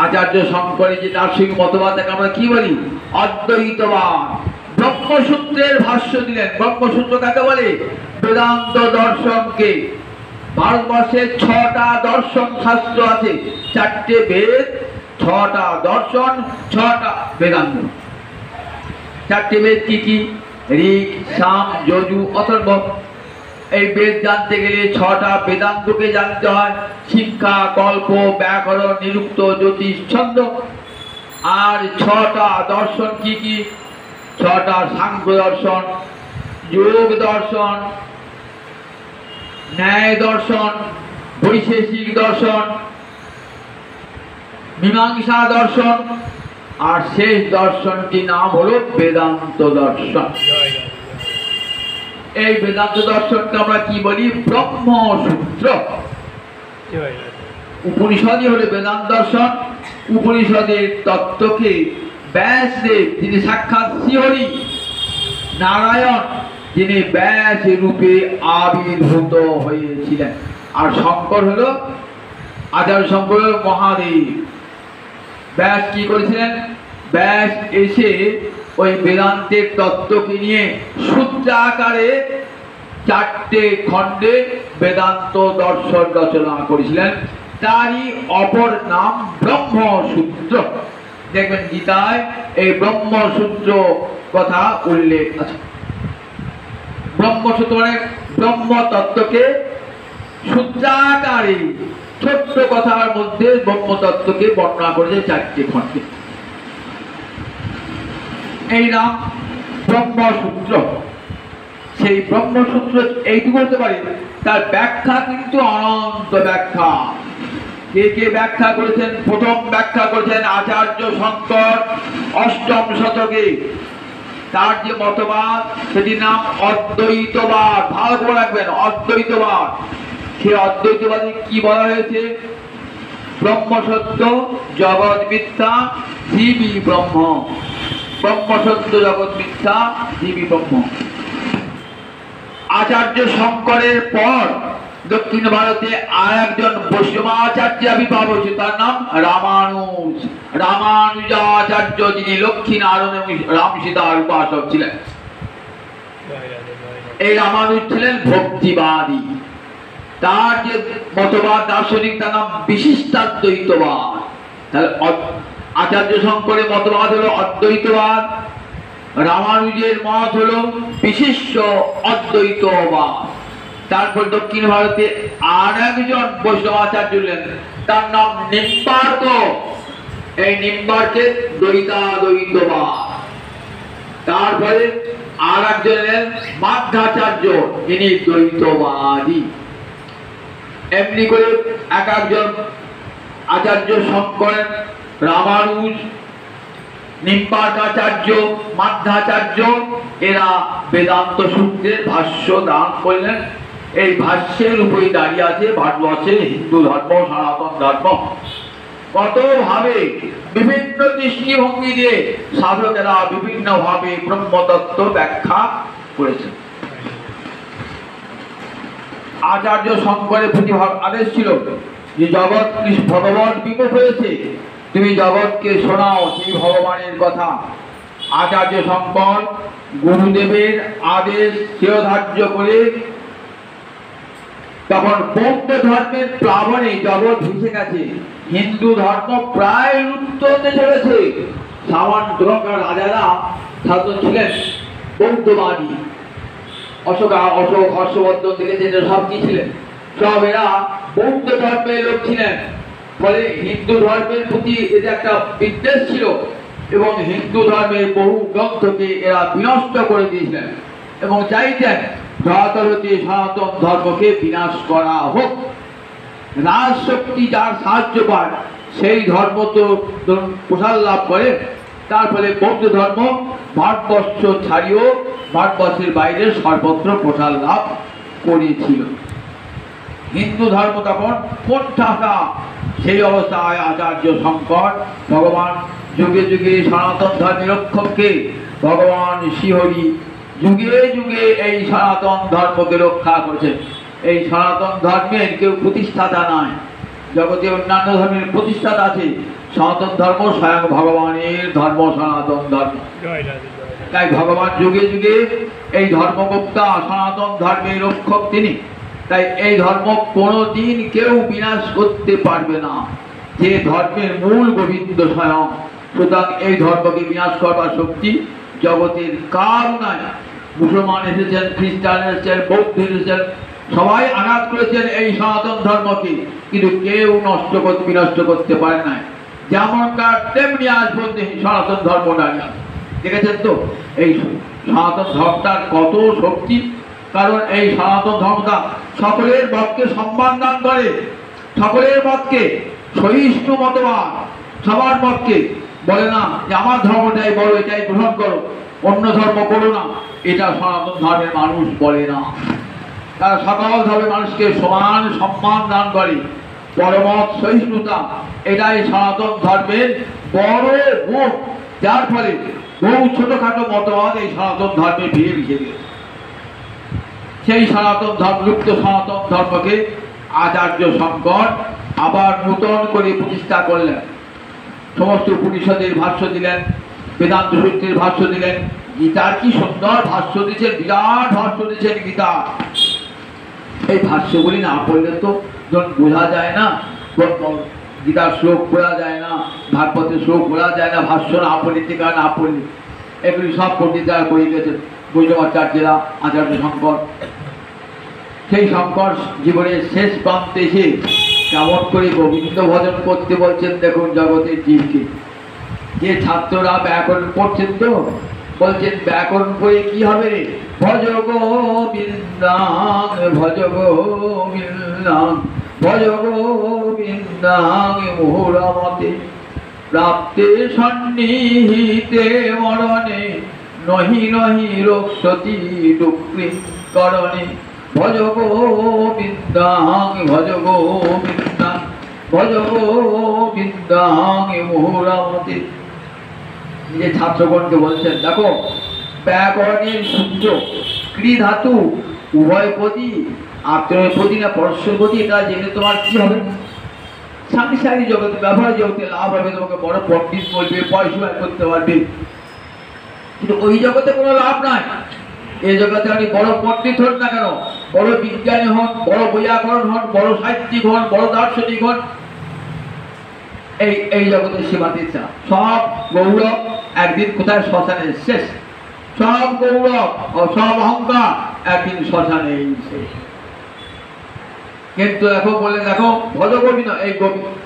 আচার্য শঙ্করের যে দার্শনিক মতবাদ, তাকে আমরা কি বলি? অদ্বৈতবাদ। ব্রহ্মসূত্রের ভাষ্য দিলেন। ব্রহ্মসূত্র কাকে বলে? বেদান্ত দর্শনকে। ভারতবর্ষের 6টা দর্শন শাস্ত্র আছে, 4টে বেদ, 6টা দর্শন, 6টা বেদান্ত। 4টে বেদ কি কি? ঋক, সাম, যজু, অথর্ব। এই বেদ জানতে গেলে 6টা বেদান্তকে জানতে হয়। শিক্ষা, কল্প, ব্যাকরণ, নিরুক্ত, জ্যোতিষ, ছন্দ। আর 6টা দর্শন কি কি? 6টা সাংখ্য দর্শন, যোগ দর্শন, ন্যায় দর্শন, বৈশেষিক দর্শন, মীমাংসা দর্শন, আর শেষ দর্শনটি নাম হলো বেদান্ত দর্শন। এই বেদান্ত দর্শনকে আমরা কি বলি? ব্রহ্মসূত্র। উপনিষদই হলো বেদান্ত দর্শন। উপনিষদের তত্ত্বকে ব্যাসদেব, যিনি সাক্ষাৎ শ্রীহরি নারায়ণ, যিনি ব্যাস রূপে আবির্ভূত হয়েছিলেন। আর শঙ্কর হলো, আচার্য শঙ্কর হলো মহাদেব। ব্যাস কি করেছিলেন? ব্যাস এসে ওই বেদান্তের তত্ত্বকে নিয়ে সূত্র আকারে 4টে খণ্ডে বেদান্ত দর্শন রচনা করেছিলেন। তারই অপর নাম ব্রহ্মসূত্র। দেখবেন গীতায় এই ব্রহ্মসূত্র কথা উল্লেখ আছে। ব্রহ্মসূত্র মানে ব্রহ্ম তত্ত্বকে সূত্রাকারে ছোট্ট কথার মধ্যে ব্রহ্মতত্ত্বকে বর্ণনা করেছে 4টে খণ্ডে। এই নাম ব্রহ্মসূত্র। সেই ব্রহ্মসূত্র এইটুকু হতে পারে, তার ব্যাখ্যা কিন্তু অনন্ত ব্যাখ্যা। কে কে ব্যাখ্যা করেছেন? প্রথম ব্যাখ্যা করেছেন আচার্য শঙ্কর 8ম শতকে। তার যে মতবাদ, সেটির নাম অদ্বৈতবাদ। ভালো করে রাখবেন, অদ্বৈতবাদ। সে অদ্বৈতবাদে কি বলা হয়েছে? ব্রহ্মসত্য, জগৎ মিথ্যা, জীবই ব্রহ্ম। ব্রহ্মসত্য, জগৎ মিথ্যা, জীবই ব্রহ্ম। আচার্য শঙ্করের পর দক্ষিণ ভারতে আর একজন বৈষ্ণবাচার্য আবির্ভাব হয়েছে, তার নাম রামানুজ। রামানুজাচার্য, যিনি লক্ষ্মী নারায়ণ এবং রাম সীতার উপাসক ছিলেন। এই রামানুজ ছিলেন ভক্তিবাদী। তার যে মতবাদ দার্শনিক, তার নাম বিশিষ্টাদ্বৈতবাদ। তাহলে আচার্য শঙ্করের মতবাদ হলো অদ্বৈতবাদ, রামানুজের মত হলো বিশিষ্ট অদ্বৈতবাদ। তারপর দক্ষিণ ভারতে আর একজন বৈষ্ণবাচার্য হলেন, তার নাম নিম্বার্ক। এই নিম্বার্কের দ্বৈতাদ্বৈতবাদ। তারপরে আর একজন এলেন মাধ্যাচার্য, ইনি দ্বৈতবাদী। এমনি করে এক একজন আচার্য শঙ্কর, রামানুজ, নিম্বার্কাচার্য, মাধ্যাচার্য, এরা বেদান্ত সূত্রের ভাষ্য দান করলেন। এই ভাষ্যের উপরে দাঁড়িয়ে আছে ভারতবর্ষের হিন্দু ধর্ম, সনাতন ধর্ম। কত ভাবে বিভিন্ন দৃষ্টিভঙ্গি দিয়ে সাধকেরা বিভিন্ন ভাবে ব্রহ্মতত্ত্ব ব্যাখ্যা করেছেন। আচার্য শঙ্করের প্রতি আদেশ ছিল যে জগৎ ভগবান বিমুখ হয়েছে, তুমি জগৎকে শোনাও সেই ভগবানের কথা। আচার্য শঙ্কর গুরুদেবের আদেশ শিরোধার্য করে তখন বৌদ্ধ ধর্মের প্লাবনে জগৎ ভেসে গেছে, হিন্দু ধর্ম প্রায় লুপ্ত হতে চলেছে। সামন্তকার রাজারা শাসন ছিলেন বৌদ্ধবাদী। অশোক, হর্ষবর্ধন থেকে সব কি ছিলেন, সব এরা বৌদ্ধ ধর্মের লোক ছিলেন। ফলে হিন্দু ধর্মের প্রতি এদের একটা বিদ্বেষ ছিল এবং হিন্দু ধর্মের বহু গ্রন্থকে এরা বিনষ্ট করে দিয়েছিলেন এবং চাইতেন যথাযথ সনাতন ধর্মকে বিনাশ করা হোক। রাজশক্তি যার সাহায্য পায় সেই ধর্ম তো প্রসার লাভ করে। তার ফলে বৌদ্ধ ধর্ম ভারতবর্ষ ছাড়িয়েও ভারতবর্ষের বাইরে সর্বত্র প্রসার লাভ করেছিল। হিন্দু ধর্ম তখন কোণঠাসা। সেই অবস্থায় আচার্য শঙ্কর ভগবান যুগে যুগে সনাতন ধর্মের রক্ষককে, ভগবান শ্রীহরি যুগে যুগে এই সনাতন ধর্মকে রক্ষা করেছেন। এই সনাতন ধর্মের কেউ প্রতিষ্ঠাতা নয়, জগতে অন্যান্য ধর্মের প্রতিষ্ঠাতা আছে, সনাতন ধর্ম স্বয়ং ভগবানের ধর্ম, সনাতন ধর্ম। তাই ভগবান যুগে যুগে এই ধর্মবক্তা, সনাতন ধর্মের রক্ষক তিনি। তাই এই ধর্ম কোনোদিন কেউ বিনাশ করতে পারবে না, যে ধর্মের মূল গোবিন্দ স্বয়ং। সুতরাং এই ধর্মকে বিনাশ করবার শক্তি জগতের কারও নাই। মুসলমান এসেছেন, খ্রিস্টান এসেছেন, বৌদ্ধ এসেছেন, সবাই আঘাত করেছেন এই সনাতন ধর্মকে, কিন্তু কেউ বিনষ্ট করতে পারে না। যেমনকার তেমনি আজ পর্যন্ত সনাতন ধর্ম দাঁড়িয়ে আছে। দেখেছেন তো এই সনাতন ধর্মটার কত শক্তি। কারণ এই সনাতন ধর্মটা সকলের মতকে সম্মান দান করে, সকলের মতকে সহিষ্ণু মতবাদ, সবার মতকে বলে না যে আমার ধর্মটাই বড়, এটাই গ্রহণ করো, অন্য ধর্ম করো না। এটা সনাতন ধর্মের মানুষ বলে না। তারা সকল ধর্মের মানুষকে সমান সম্মান দান করে, পরমত সহিষ্ণুতা, এটাই সনাতন ধর্মের বড় গুণ। যার ফলে বহু ছোটখাটো মতবাদ এই সনাতন ধর্মে ভিড়ে মিশে গেছে। সেই সনাতন ধর্ম, লুপ্ত সনাতন ধর্মকে আচার্য শঙ্কর আবার নূতন করে প্রতিষ্ঠা করলেন। সমস্ত উপনিষদের ভাষ্য দিলেন, বেদান্ত সূত্রের ভাষ্য দিলেন, গীতার কি সুন্দর ভাষ্য দিয়েছেন, বিরাট ভাষ্য দিয়েছেন গীতা। এই ভাষ্যগুলি না পড়লে তো বোঝা যায় না, গীতার শ্লোক পড়া যায় না, ভাগবতের শ্লোক পড়া যায় না, ভাষ্য না পড়লে, টিকা না পড়লে। এগুলি সব পণ্ডিতরা করে গেছেন, বৈষ্ণবাচার্যেরা, আচার্য শঙ্কর। সেই শঙ্কর জীবনের শেষ প্রান্তে এসে কেমন করে গোবিন্দ ভজন করতে বলছেন দেখুন জগতের জীবকে। যে ছাত্ররা ব্যাকরণ পড়ছেন তো বলছেন ব্যাকরণ পড়ে কি হবে রে, ভজ গোবিন্দাং ভজ গোবিন্দাং ভজ গোবিন্দাং মুহুরমতে প্রাপ্তে সন্নিহিতে মরণে নহি নহি রক্ষতি দুঃখে করণে ভজ গোবিন্দাং ভজ গোবিন্দাং ভজ গোবিন্দাং মুহুরমতে। নিজে ছাত্রগণকে বলছেন দেখো ব্যাকরণের সূত্র ক্রি ধাতু উভয় পদী, আত্মপদী না পরস্পরপদী, এটা জেনে তোমার কি হবে? সাংসারিক জগতে, ব্যবহার জগতে লাভ হবে, তোমাকে বড় পণ্ডিত বলবে, পয়সা করতে পারবে, কিন্তু ওই জগতে কোনো লাভ নাই। এই জগতে আপনি বড় পণ্ডিত হন না কেন, বড় বিজ্ঞানী হন, বড় বৈয়াকরণ হন, বড় সাহিত্যিক হন, বড় দার্শনিক হন, এই জগতের সীমাতে সব গৌরব একদিন কোথায় শ্মশানে শেষ। সব গৌরব ও সব অহংকার একদিন শ্মশানে এসে। কিন্তু এখন বলে দেখো ভজগোবিন্দ এই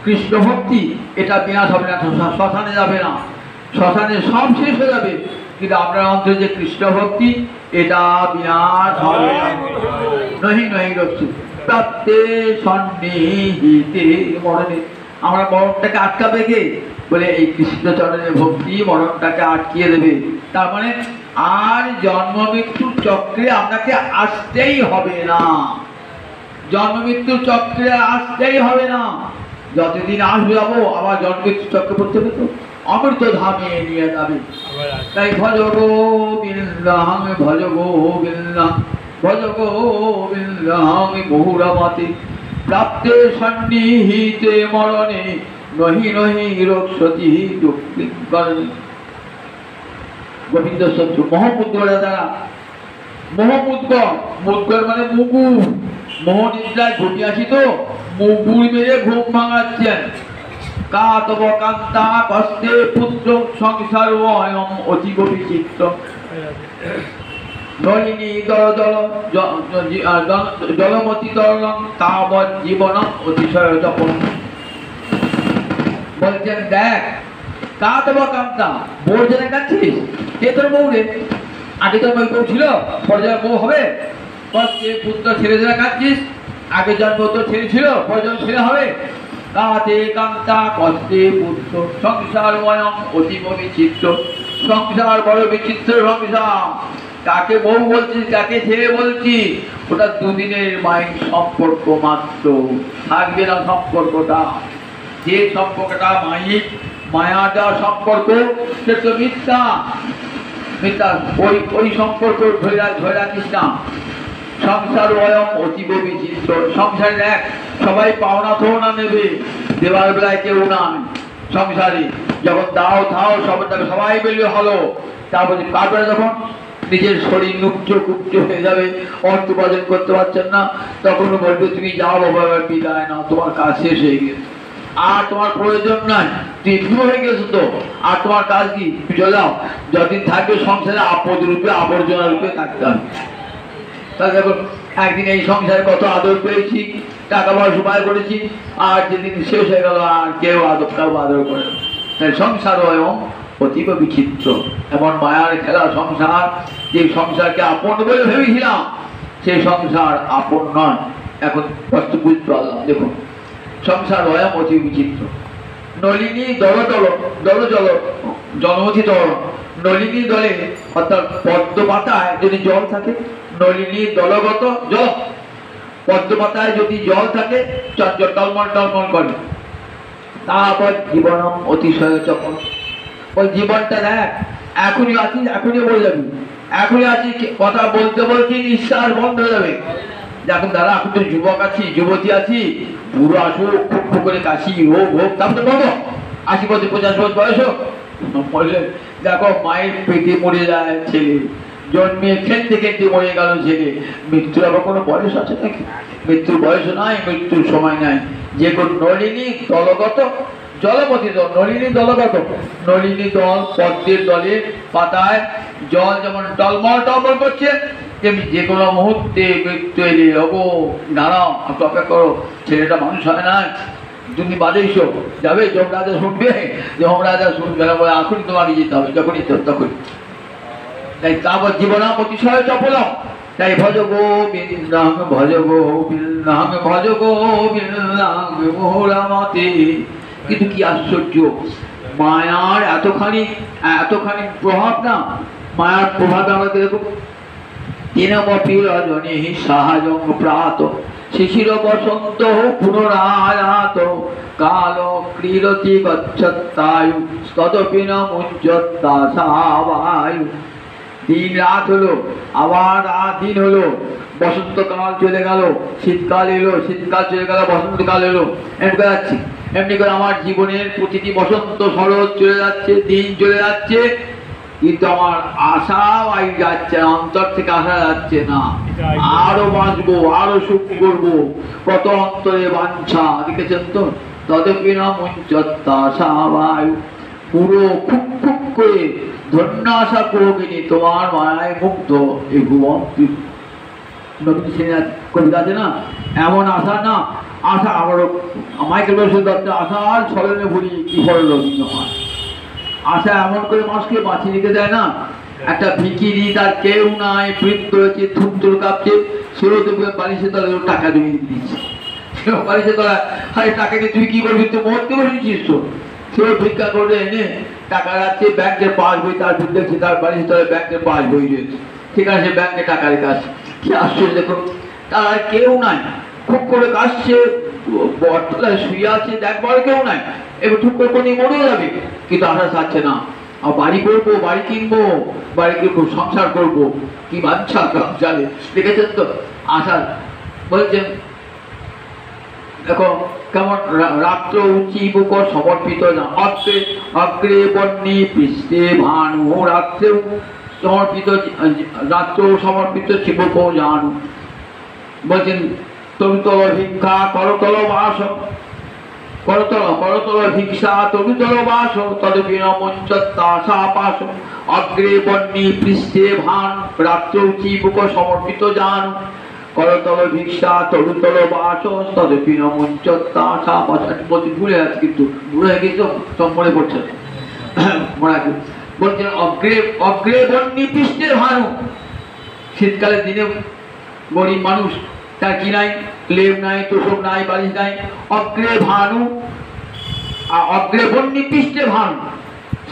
কৃষ্ণ ভক্তি এটা বিনাশ হবে না, শ্মশানে যাবে না, শ্মশানে সব শেষ হয়ে যাবে, কিন্তু আপনার অন্তরে যে কৃষ্ণ ভক্তি এটা বিনাশ হবে নহি নহি রক্ষু প্রাপ্তে সন্নিহিতে মরণে। আমরা মরণটাকে আটকাবে কে? বলে এই কৃষ্ণচরণের ভক্তি মরণটাকে আটকিয়ে দেবে। তার মানে আর জন্ম মৃত্যুর চক্রে আপনাকে আসতেই হবে না, জন্ম মৃত্যুর চক্রে আসতেই হবে না। যতদিন আসবে যাবো আবার জন্ম মৃত্যুর চক্রে পড়তে হবে, তো অমৃত ধামে নিয়ে যাবে। তাই ভজ গোবিন্দাং ভজ গোবিন্দাং ভজ গোবিন্দাং বহুরমতে প্রাপ্তে সন্নিহিতে মরণে নহি নহি রক্ষতি দুঃখিকরণে। গোবিন্দ শত্রু মহাপুত্ররা দ্বারা মোহমুদ্গর, মুদ্গর মানে মুগু, মোহ নিদ্রায় ঘটিয়াছি তো মুগুর মেরে ঘুম ভাঙাচ্ছেন। কাতব কান্তা কষ্টে পুত্র সংসার অয়ম অতীব বিচিত্র নলিনী দল দল জলমতি তরলং তাবৎ জীবন অতিশয় তপন। বলছেন দেখ কাতব কান্তা বউ জেনে কাচ্ছিস, কে তোর বউ রে? আগে তোর বউ ছিল, পর্যায়ে বউ হবে? কষ্টে পুত্র ছেলে জেনে কাচ্ছিস, আগে জন্ম তোর ছেলে ছিল, পর্যায়ে ছেলে হবে। কাতে কান্তা কষ্টে পুত্র সংসার ময়ম অতীব বিচিত্র। সংসার বড় বিচিত্র সংসার। কাকে বউ বলছিস, কাকে ছেলে বলছিস, ওটা দুদিনের মায়ের সম্পর্ক মাত্র, থাকবে না সম্পর্কটা। যে সম্পর্কটা মাইক মায়াটা সম্পর্ক সে তো মিথ্যা, মিথ্যা। ওই সম্পর্ক ধরে রাখিস না। সংসার অয়ম অতীব বিচিত্র। সংসারের এক সবাই পাওনা থোনা নেবে, দেবার বেলায় কেউ নাই সংসারে। যখন দাও থাও সবাই বেরিয়ে হলো, তারপরে তারপরে যখন নিজের শরীর নুচ্চ কুচ্চ হয়ে যাবে, অর্থ উপার্জন করতে পারছেন না, তখন বলবে তুমি যাও বাবা, বিদায় না, তোমার কাজ শেষ হয়ে গেছে, আর তোমার প্রয়োজন নাই, তুমি বিয়ে হয়ে গেছো তো, আর তোমার কাজ কি? চলে যাও। যতদিন থাকবে সংসারে আপদ রূপে আবর্জনা রূপে থাকতে হবে। তাহলে দেখুন একদিন এই সংসারে কত আদর পেয়েছি, টাকা পয়সা উপায় করেছি, আর যেদিন শেষ হয়ে গেল আর কেউ আদর করে না। তাই সংসার এবং অতীব বিচিত্র, এমন মায়ার খেলা সংসার। যে সংসারকে আপন বলে ভেবেছিলাম সেই সংসার আপন নয়, এখন কষ্ট বুঝতে পারলাম। দেখুন সংসার অয়ম অতি বিচিত্র। নলিনী দল দল দল জল জলমতি দল। নলিনী দলে অর্থাৎ পদ্ম পাতায় যদি জল থাকে, নলিনী দলগত জল, পদ্ম পাতায় যদি জল থাকে চঞ্চল টলমল টলমল করে। তারপর জীবনম অতিশয় চপল। ওই জীবনটা দেখ, এখনই আছিস, এখনই বলে যাবি, এখনই আছি, কথা বলতে বলতে নিঃশ্বাস বন্ধ হয়ে যাবে। দেখুন দাদা, এখন তো যুবক আছি, যুবতী আছি, বুড়ো আসুক খুব করে কাশি হোক হোক, তারপরে বলবো 80 বছর 50 বছর বয়স হোক, বললে দেখো মায়ের পেটে মরে যায় ছেলে, জন্মে খেলতে খেলতে মরে গেল ছেলে। মৃত্যুর আবার কোনো বয়স আছে নাকি? মৃত্যুর বয়স নাই, মৃত্যুর সময় নাই। যে কোন নলিনী দলগত জলপতি দল, নলিনী দলগত, নলিনী দল পদ্মের দলে পাতায় জল যেমন টলমল টলমল করছে, তেমনি যে কোনো মুহূর্তে মৃত্যু এলে হবো, দাঁড়াও অপেক্ষা করো, ছেলেটা মানুষ হয় না, তুমি বাদেইছো যাবে, যমরাজা শুনবে, যমরাজা শুনবে না, বলে এখনই তোমাকে যেতে হবে, যখনই তখনই। তাই তারপর জীবনা অতিশয় চপলম। তাই ভজ গোবিন্দাং ভজ গোবিন্দাং ভজ গোবিন্দাং বহুরমতে। কিন্তু কি আশ্চর্য, মায়ার এতখানি প্রভাব না, মায়ার প্রভাবে আমাদের দেখো দিনমপি রজনী সাহায্য প্রাত শিশির বসন্ত পুনরায়াত কাল ক্রীড়তি গচ্ছত্তায়ু তদপি ন মুঞ্চত্তাসাবায়ু। দিন রাত হলো, আবার রাত দিন হলো, বসন্তকাল চলে গেল, শীতকাল এলো, শীতকাল চলে গেল, বসন্তকাল এলো, এমনি করে যাচ্ছি। এমনি করে আমার জীবনের প্রতিটি বসন্ত শরৎ চলে যাচ্ছে, দিন চলে যাচ্ছে, কিন্তু আমার আশা আই যাচ্ছে না, অন্তর থেকে আশা যাচ্ছে না, আরো বাঁচবো, আরো সুখ করবো, কত অন্তরে বাঞ্ছা। দেখেছেন তো, তদপি না মুঞ্চত্তাসাবায়ু। পুরো খুব খুব করে ধন্য আশা কোকিনী তোমার মায়ায় মুগ্ধ এই ভুবন নবীন সেনের কবিতা আছে না, এমন আশা না, আশা আমারও মাইকেল বসু দত্ত আশার ছলনে ভুলি কি ফল হয়। আশা এমন করে মানুষকে বাঁচিয়ে রেখে দেয় না, একটা ভিকিরি তার কেউ নাই, বৃদ্ধ হয়েছে, থুমতুর কাঁপছে, সেও দেখবে বালিশের তলায় টাকা জমিয়ে দিচ্ছে, সেও বালিশের তলায় আরে টাকা নিয়ে তুই কি করবি, তুই মরতে বসেছিস তো, সেও ভিক্ষা করে এনে টাকা রাখছে, ব্যাংকের পাস বই তার দেখছে তার বালিশের তলায় ব্যাংকের পাস বই রয়েছে, ঠিক আছে ব্যাংকে টাকা রেখে আসছে, কি আশ্চর্য দেখো, তার আর কেউ নাই, খুব করে কাশছে, বটতলায় শুয়ে আছে, দেখবার কেউ নাই, এবার ঠিক করে নিয়ে মরে যাবে, কিন্তু আশা ছাড়ছে না, আর বাড়ি করবো, বাড়ি কিনবো, বাড়ি কিনবো, সংসার করবো, কি বাচ্চা সংসারে, দেখেছেন তো আশা বলছেন দেখো কেমন রাত্র উঁচি বুক সমর্পিত অগ্রে অগ্রে বন্যী পৃষ্ঠে ভানু, রাত্রেও সমর্পিত, রাত্র সমর্পিত শিবক জানু, বলছেন তরুতল ভিক্ষা করতল বাস, করতল করতল ভিক্ষা তরুতল বাস, তদপি মঞ্চত্তাশা পাশ, অগ্রে বন্যী পৃষ্ঠে ভান, রাত্র উঁচি বুক সমর্পিত জানু, করতল ভিক্ষা তরুতল বাস, তদপি মঞ্চত্তাশা পাশ। বলছি ভুলে আছে কিন্তু ভুলে গেছে সব মনে পড়ছে মনে বলছেন অগ্রে অগ্রে বন্যী পৃষ্ঠে ভানু, শীতকালের দিনে গরিব মানুষ তার কি নাই, লেপ নাই, তোষক নাই, বালিশ নাই, অগ্রে ভানু, অগ্রে বন্যী পৃষ্ঠে ভানু,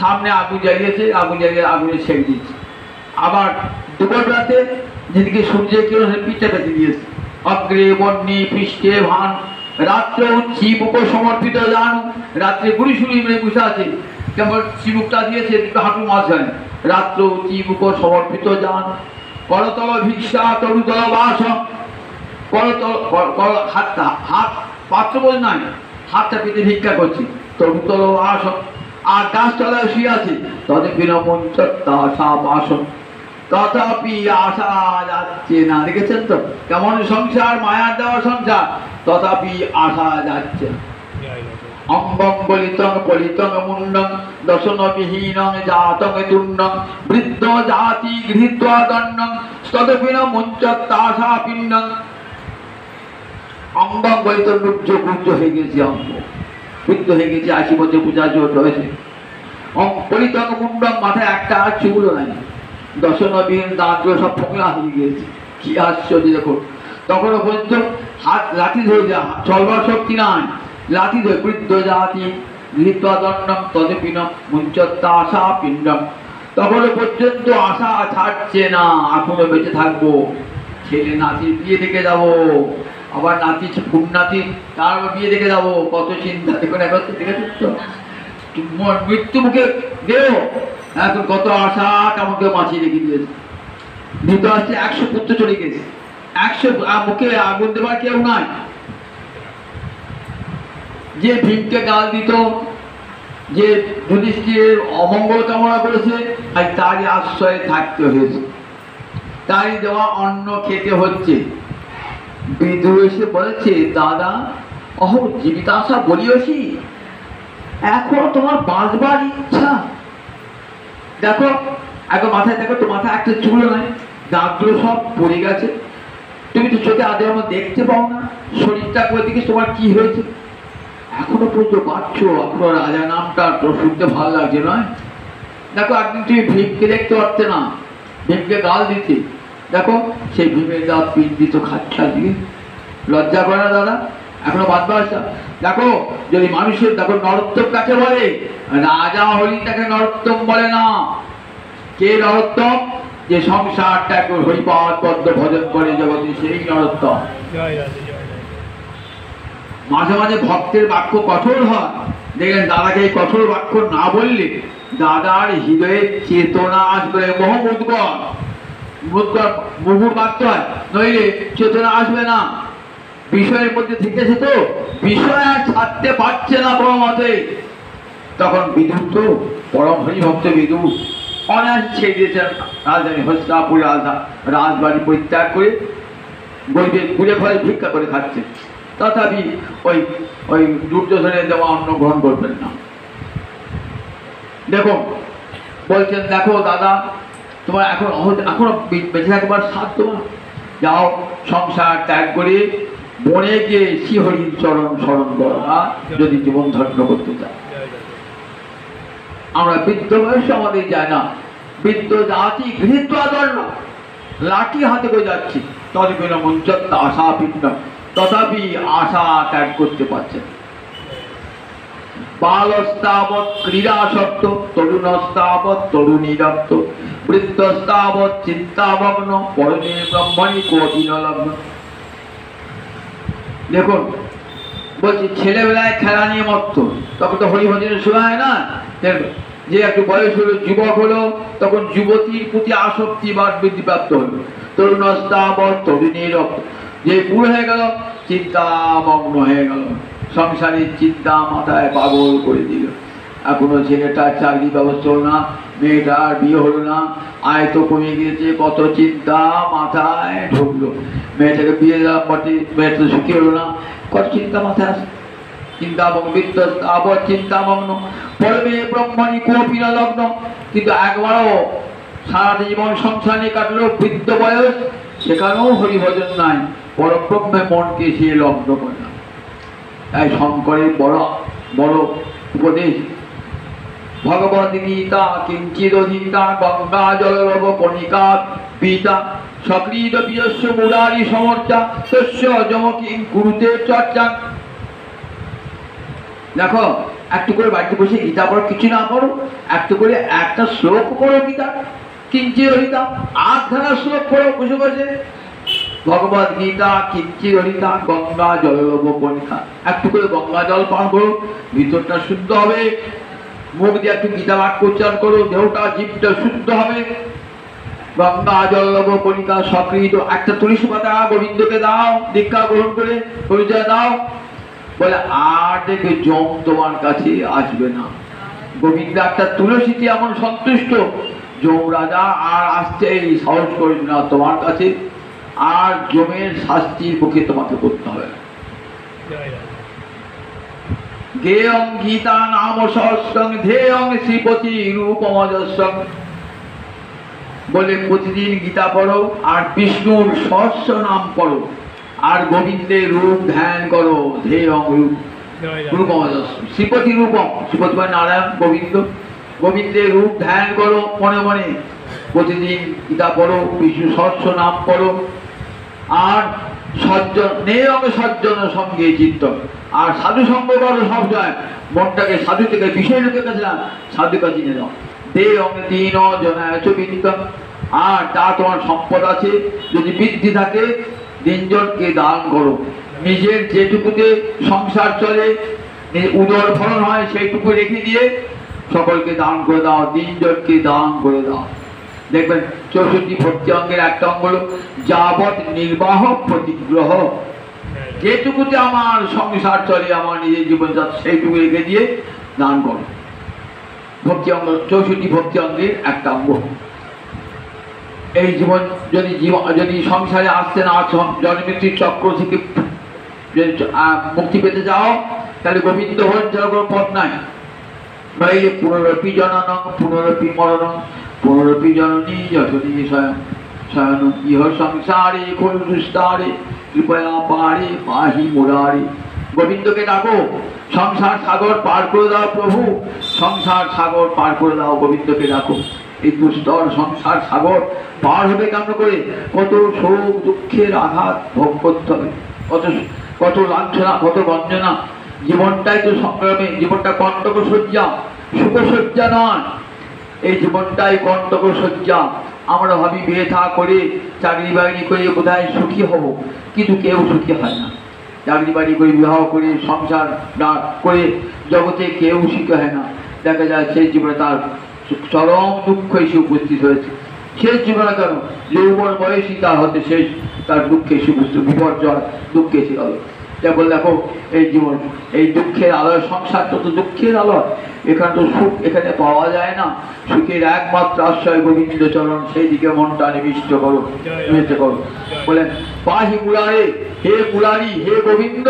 সামনে আগুন জ্বালিয়েছে, আগুন জ্বালিয়ে আগুনে সেক দিচ্ছে, আবার দুপুর রাতে যেদিকে সূর্যের কিরণ পিঠটা পেতে দিয়েছে, অগ্রে বন্যী পৃষ্ঠে ভান, রাত্রে উচ্ছি বুক সমর্পিত জানু, রাত্রে গুড়ি শুড়ি মেরে বসে আছে, কেমন চিবুকটা দিয়েছে দুটো হাঁটুর মাঝখানে, রাত্র উচ্ছি বুক সমর্পিত জান, করতল ভিক্ষা তরুতল বাস, করতল হাত হাত পাত্র বলে নাই, হাতটা পেতে ভিক্ষা করছি, তরুতল বাস, আর গাছতলায় শুয়ে আছে, তদপি মঞ্চত্তাশা বাস, তথাপি আশা যাচ্ছে না, দেখেছেন তো কেমন সংসার, মায়ার দেওয়া সংসার, তথাপি আশা যাচ্ছে না। অঙ্গং বলিতং বলিতং মুন্ডং দশন বিহীনং জাতং তুন্ডং বৃদ্ধ জাতি গৃহীত্বা দণ্ডং তদপি মঞ্চত্তাশা পিণ্ডং। অঙ্গং বলিতং রুদ্র গুজ্জ হয়ে গেছে, অঙ্গ বৃদ্ধ হয়ে গেছে, 80 বছর পূজা জোট হয়েছে, বলিতং মুন্ডং মাথায় একটা আর চুলও নাই, দশনবিহীন দাঁতগুলো সব ফোকলা হয়ে গিয়েছে, কি আশ্চর্য দেখো, তখনও পর্যন্ত হাত লাঠি ধরে যা চলবার শক্তি নাই, লাঠি ধরে বৃদ্ধ জাতি গৃহীত্বা দণ্ডং তদপি মঞ্চত্তাশা পিণ্ডং, তখনও পর্যন্ত আশা ছাড়ছে না, এখনো বেঁচে থাকবো, ছেলে নাতির বিয়ে দেখে যাবো, আবার নাতি ফুট নাতি তার বিয়ে দেখে যাবো, কত চিন্তা দেখুন, এখন তো দেখেছেন তো মৃত্যু মুখে দেহ, এখন কত আশা আমাকে বাঁচিয়ে রেখে দিয়েছে, দিতে আসছে 100 পুত্র চলে গেছে, 100 মুখে আগুন দেবার কেউ নাই, যে ভীমকে গাল দিত, যে যুধিষ্ঠিরের অমঙ্গল কামনা করেছে, আর তারই আশ্রয়ে থাকতে হয়েছে, তারই দেওয়া অন্ন খেতে হচ্ছে। বিদুর এসে বলেছে দাদা অহ জীবিতাশা বলিয়সি, এখনো তোমার বাঁচবার ইচ্ছা, দেখো এখন মাথায় দেখো তো, মাথায় একটা চুল নাই, দাঁতগুলো সব পড়ে গেছে, তুমি তো চোখে আদে আমার দেখতে পাও না, শরীরটা করে দিকে তোমার কি হয়েছে, এখনো পর্যন্ত বাঁচছো, এখনো রাজা নামটা তো শুনতে ভালো লাগছে নয়, দেখো একদিন তুমি ভীমকে দেখতে পারতে না, ভীমকে গাল দিতে, দেখো সেই ভীমের দাঁত পিন দিত খাচ্ছা দিয়ে, লজ্জা করে না দাদা, এখনো বাঁচবার আসা, দেখো যদি মানুষের দেখো নরোত্তম কাকে বলে, রাজা হলি তাকে নরোত্তম বলে না, কে নরোত্তম, যে সংসারটা হরিপাদ পদ্ম ভজন করে জগতে, সেই নরোত্তম। মাঝে মাঝে ভক্তের বাক্য কঠোর হয়, দেখলেন দাদাকে এই কঠোর বাক্য না বললে দাদার হৃদয়ে চেতনা আসবে, মহমুদ্গর মুহুর বাক্য হয়, নইলে চেতনা আসবে না, বিষয়ের মধ্যে থেকেছে তো, বিষয় আর ছাড়তে পারছে না কোনো মতে, তখন বিদুর তো পরম হরিভক্ত বিদুর অনায়াসে ছেড়ে দিয়েছেন রাজধানী হস্তিনাপুর রাজবাড়ি পরিত্যাগ করে গরিবের ঘুরে ঘরে ভিক্ষা করে খাচ্ছে, তথাপি ওই দুর্যোধনের দেওয়া অন্ন গ্রহণ করবেন না। দেখুন বলছেন দেখো দাদা, তোমার এখনো বেঁচে থাকবার সাধ্য না, যাও সংসার ত্যাগ করে বনে গিয়ে শ্রীহরির চরণ স্মরণ করো না, যদি জীবন ধন্য করতে চাও। আমরা বৃদ্ধ বয়সে আমাদের যায় না, বৃদ্ধ জাতি গৃহীত আদর না, লাঠি হাতে করে যাচ্ছি, তদবিন মঞ্চত আশা বিঘ্ন, তথাপি আশা ত্যাগ করতে পারছে না। বালস্তাবৎ ক্রীড়াসক্ত, তরুণস্তাবৎ তরুণীরক্ত, বৃদ্ধস্তাবৎ চিন্তামগ্ন, পরমে ব্রহ্মণি কোটিনলগ্ন। দেখুন বলছি, ছেলেবেলায় খেলা নিয়ে মত্ত, তখন তো হরিভজনের সময় হয় না, যে একটু বয়স হলো, যুবক হলো, তখন যুবতীর প্রতি আসক্তি বা বৃদ্ধিপ্রাপ্ত হলো। তরুণস্তাবৎ তরুণীরক্ত, যে বুড়ো হয়ে গেল, চিন্তামগ্ন হয়ে গেল, সংসারের চিন্তা মাথায় পাগল করে দিল। এখনো ছেলেটার চাকরি ব্যবস্থা হলো না, মেয়েটার বিয়ে হলো না, আয় তো কমে গিয়েছে, কত চিন্তা মাথায় ঢুকলো। মেয়েটাকে বিয়ে দেওয়া পথে মেয়েটা তো সুখী হলো না, কত চিন্তা মাথায় আসে। চিন্তামগ্ন বিদ্যস্তাবৎ চিন্তামগ্ন, পরমে ব্রহ্মণি কোপি ন লগ্ন। কিন্তু একবারও সারাটা জীবন সংসার নিয়ে কাটলো, বৃদ্ধ বয়স, সেখানেও হরিভজন নাই, পরব্রহ্মে মনকে সে লগ্ন করে না। তাই শঙ্করের বড় বড় উপদেশ, ভগবদ গীতা কিঞ্চিদধীতা, গঙ্গা জলরব কণিকা পিতা, সক্রিয় বিজস্ব মুরারি সমর্চা, তস্য যমকিং কুরুতে চর্চা। দেখো, একটু করে বাড়িতে বসে গীতা পড়ো, কিছু না পড়ো, একটু করে একটা শ্লোক পড়ো গীতা, কিঞ্চিদধীতা, 8 ধারা শ্লোক পড়ো বসে বসে। ভগবদ গীতা কিঞ্চিদধীতা, গঙ্গা জলরব কণিকা, একটু করে গঙ্গা জল পান করো, ভিতরটা শুদ্ধ হবে। মুখ দিয়ে একটু গীতা বাক্য উচ্চারণ করো, দেহটা জীবটা শুদ্ধ হবে। গঙ্গা জলরব কণিকা সক্রিয়, একটা তুলসী পাতা গোবিন্দকে দাও, দীক্ষা গ্রহণ করে পরিচয় দাও। বলে আর দেখবে জম তোমার কাছে আসবে না। গোবিন্দ একটা তুলসীতে এমন সন্তুষ্ট, যম রাজা আর আসতে সাহস করবে না তোমার কাছে, আর জমের শাস্তির পক্ষে তোমাকে করতে হবে না। গেয়ং গীতা নাম সহস্রং, ধেয়ং শ্রীপতি রূপমজস্রং। বলে প্রতিদিন গীতা পড়ো, আর বিষ্ণুর সহস্র নাম পড়ো, আর গোবিন্দের রূপ ধ্যান করো। ধেয়ং রূপমজস্রং, শ্রীপতি রূপম, শ্রীপতি মানে নারায়ণ, গোবিন্দ, গোবিন্দের রূপ ধ্যান করো মনে মনে। প্রতিদিন গীতা পড়ো, বিষ্ণু সহস্র নাম পড়ো, আর সজ্জন নেয়ং সজ্জন সঙ্গে চিত্ত, আর সাধু সঙ্গ করো সবসময়। মনটাকে সাধু থেকে বিষয় লোকের কাছে না, সাধু কাছে নিয়ে যাও। দেয়ং দীন জনায় চ বিত্ত, আর যা তোমার সম্পদ আছে যদি বৃদ্ধি থাকে, দিনজনকে দান করো। নিজের যেটুকুতে সংসার চলে, উদর ভরণ হয়, সেইটুকু রেখে দিয়ে সকলকে দান করে দাও, দিনজনকে দান করে দাও। দেখবেন 64 ভক্তি অঙ্গের একটা অঙ্গ হলো যাবৎ নির্বাহ প্রতিগ্রহ, যেটুকুতে আমার সংসার চলে, আমার নিজের জীবন সেইটুকু রেখে দিয়ে দান করো। ভক্তি অঙ্গ 64 ভক্তি অঙ্গের একটা অঙ্গ। এই জীবন যদি সংসারে আসতে না, জন্মমৃত্যুর চক্র থেকে মুক্তি পেতে যাও, তাহলে গোবিন্দ হন ছাড়া কোনো পথ নাই। নইলে পুনরপি জননং পুনরপি মরণং, পুনরপি জননী যঠনী স্বয়ং স্বয়ং ইহ সংসারে খলু দুস্তারে, কৃপয়া পারে পাহি মুরারে। গোবিন্দকে ডাকো, সংসার সাগর পার করে দাও প্রভু, সংসার সাগর পার করে দাও, গোবিন্দকে ডাকো। এই দুস্তর সংসার সাগর পার হবে কেমন করে? কত শোক দুঃখের আঘাত ভোগ করতে হবে, কত লাঞ্ছনা, কত বঞ্চনা। জীবনটাই তো সংগ্রামে, জীবনটা কণ্টক শয্যা, সুখশয্যা নয়। এই জীবনটাই কণ্টক শয্যা। আমরা ভাবি বিয়ে থা করে চাকরি বাকরি করে বোধহয় সুখী হব, কিন্তু কেউ সুখী হয় না। চাকরি বাড়ি করে বিবাহ করে সংসার করে জগতে কেউ সুখী হয় না। দেখা যায় সেই জীবনে তার চরম দুঃখ এসে উপস্থিত হয়েছে। শেষ জীবনে কেন, যৌবন বয়সী তার হতে শেষ, তার দুঃখে এসে উপস্থিত, বিপর্যয় দুঃখে এসে গেল। যেমন দেখো এই জীবন, এই দুঃখের আলোয়, সংসার তো দুঃখের আলোয়, এখানে তো সুখ এখানে পাওয়া যায় না। সুখের একমাত্র আশ্রয় গোবিন্দ চরণ, সেই দিকে মনটা নিবিষ্ট করো, নিবিষ্ট করো। বলেন পাহি মুরারে, হে মুরারি, হে গোবিন্দ,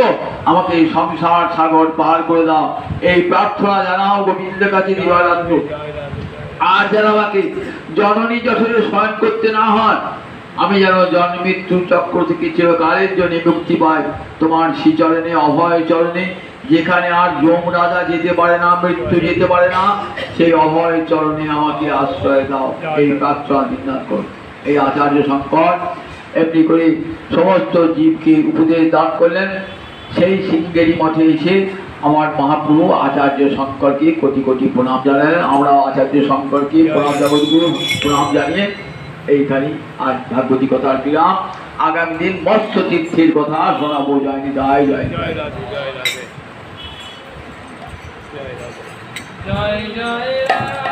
আমাকে এই সংসার সাগর পার করে দাও। এই প্রার্থনা জানাও গোবিন্দের কাছে দিবারাত্র। আর যেন আমাকে জননী যশোরে শয়ন করতে না হয়, আমি যেন জন্ম মৃত্যু চক্র থেকে চিরকালের জন্য মুক্তি পাই তোমার শ্রীচরণে, অভয় চরণে। যেখানে আর যম রাজা যেতে পারে না, মৃত্যু যেতে পারে না, সেই অভয় চরণে আমাকে আশ্রয় দাও। এই প্রার্থনা নির্ণয় করো। এই আচার্য শঙ্কর এমনি করে সমস্ত জীবকে উপদেশ দান করলেন। সেই শৃঙ্গেরি মঠে এসে আমার মহাপ্রভু আচার্য শঙ্করকে কোটি কোটি প্রণাম জানালেন। আমরা আচার্য শঙ্করকে প্রণাম জগৎগুরু প্রণাম জানিয়ে এইখানে আজ ভাগবতী কথার বিরাম। আগামী দিন মৎস্য তীর্থের কথা শোনাবো। জয় নিতাই, জয়
জয় জয় জয়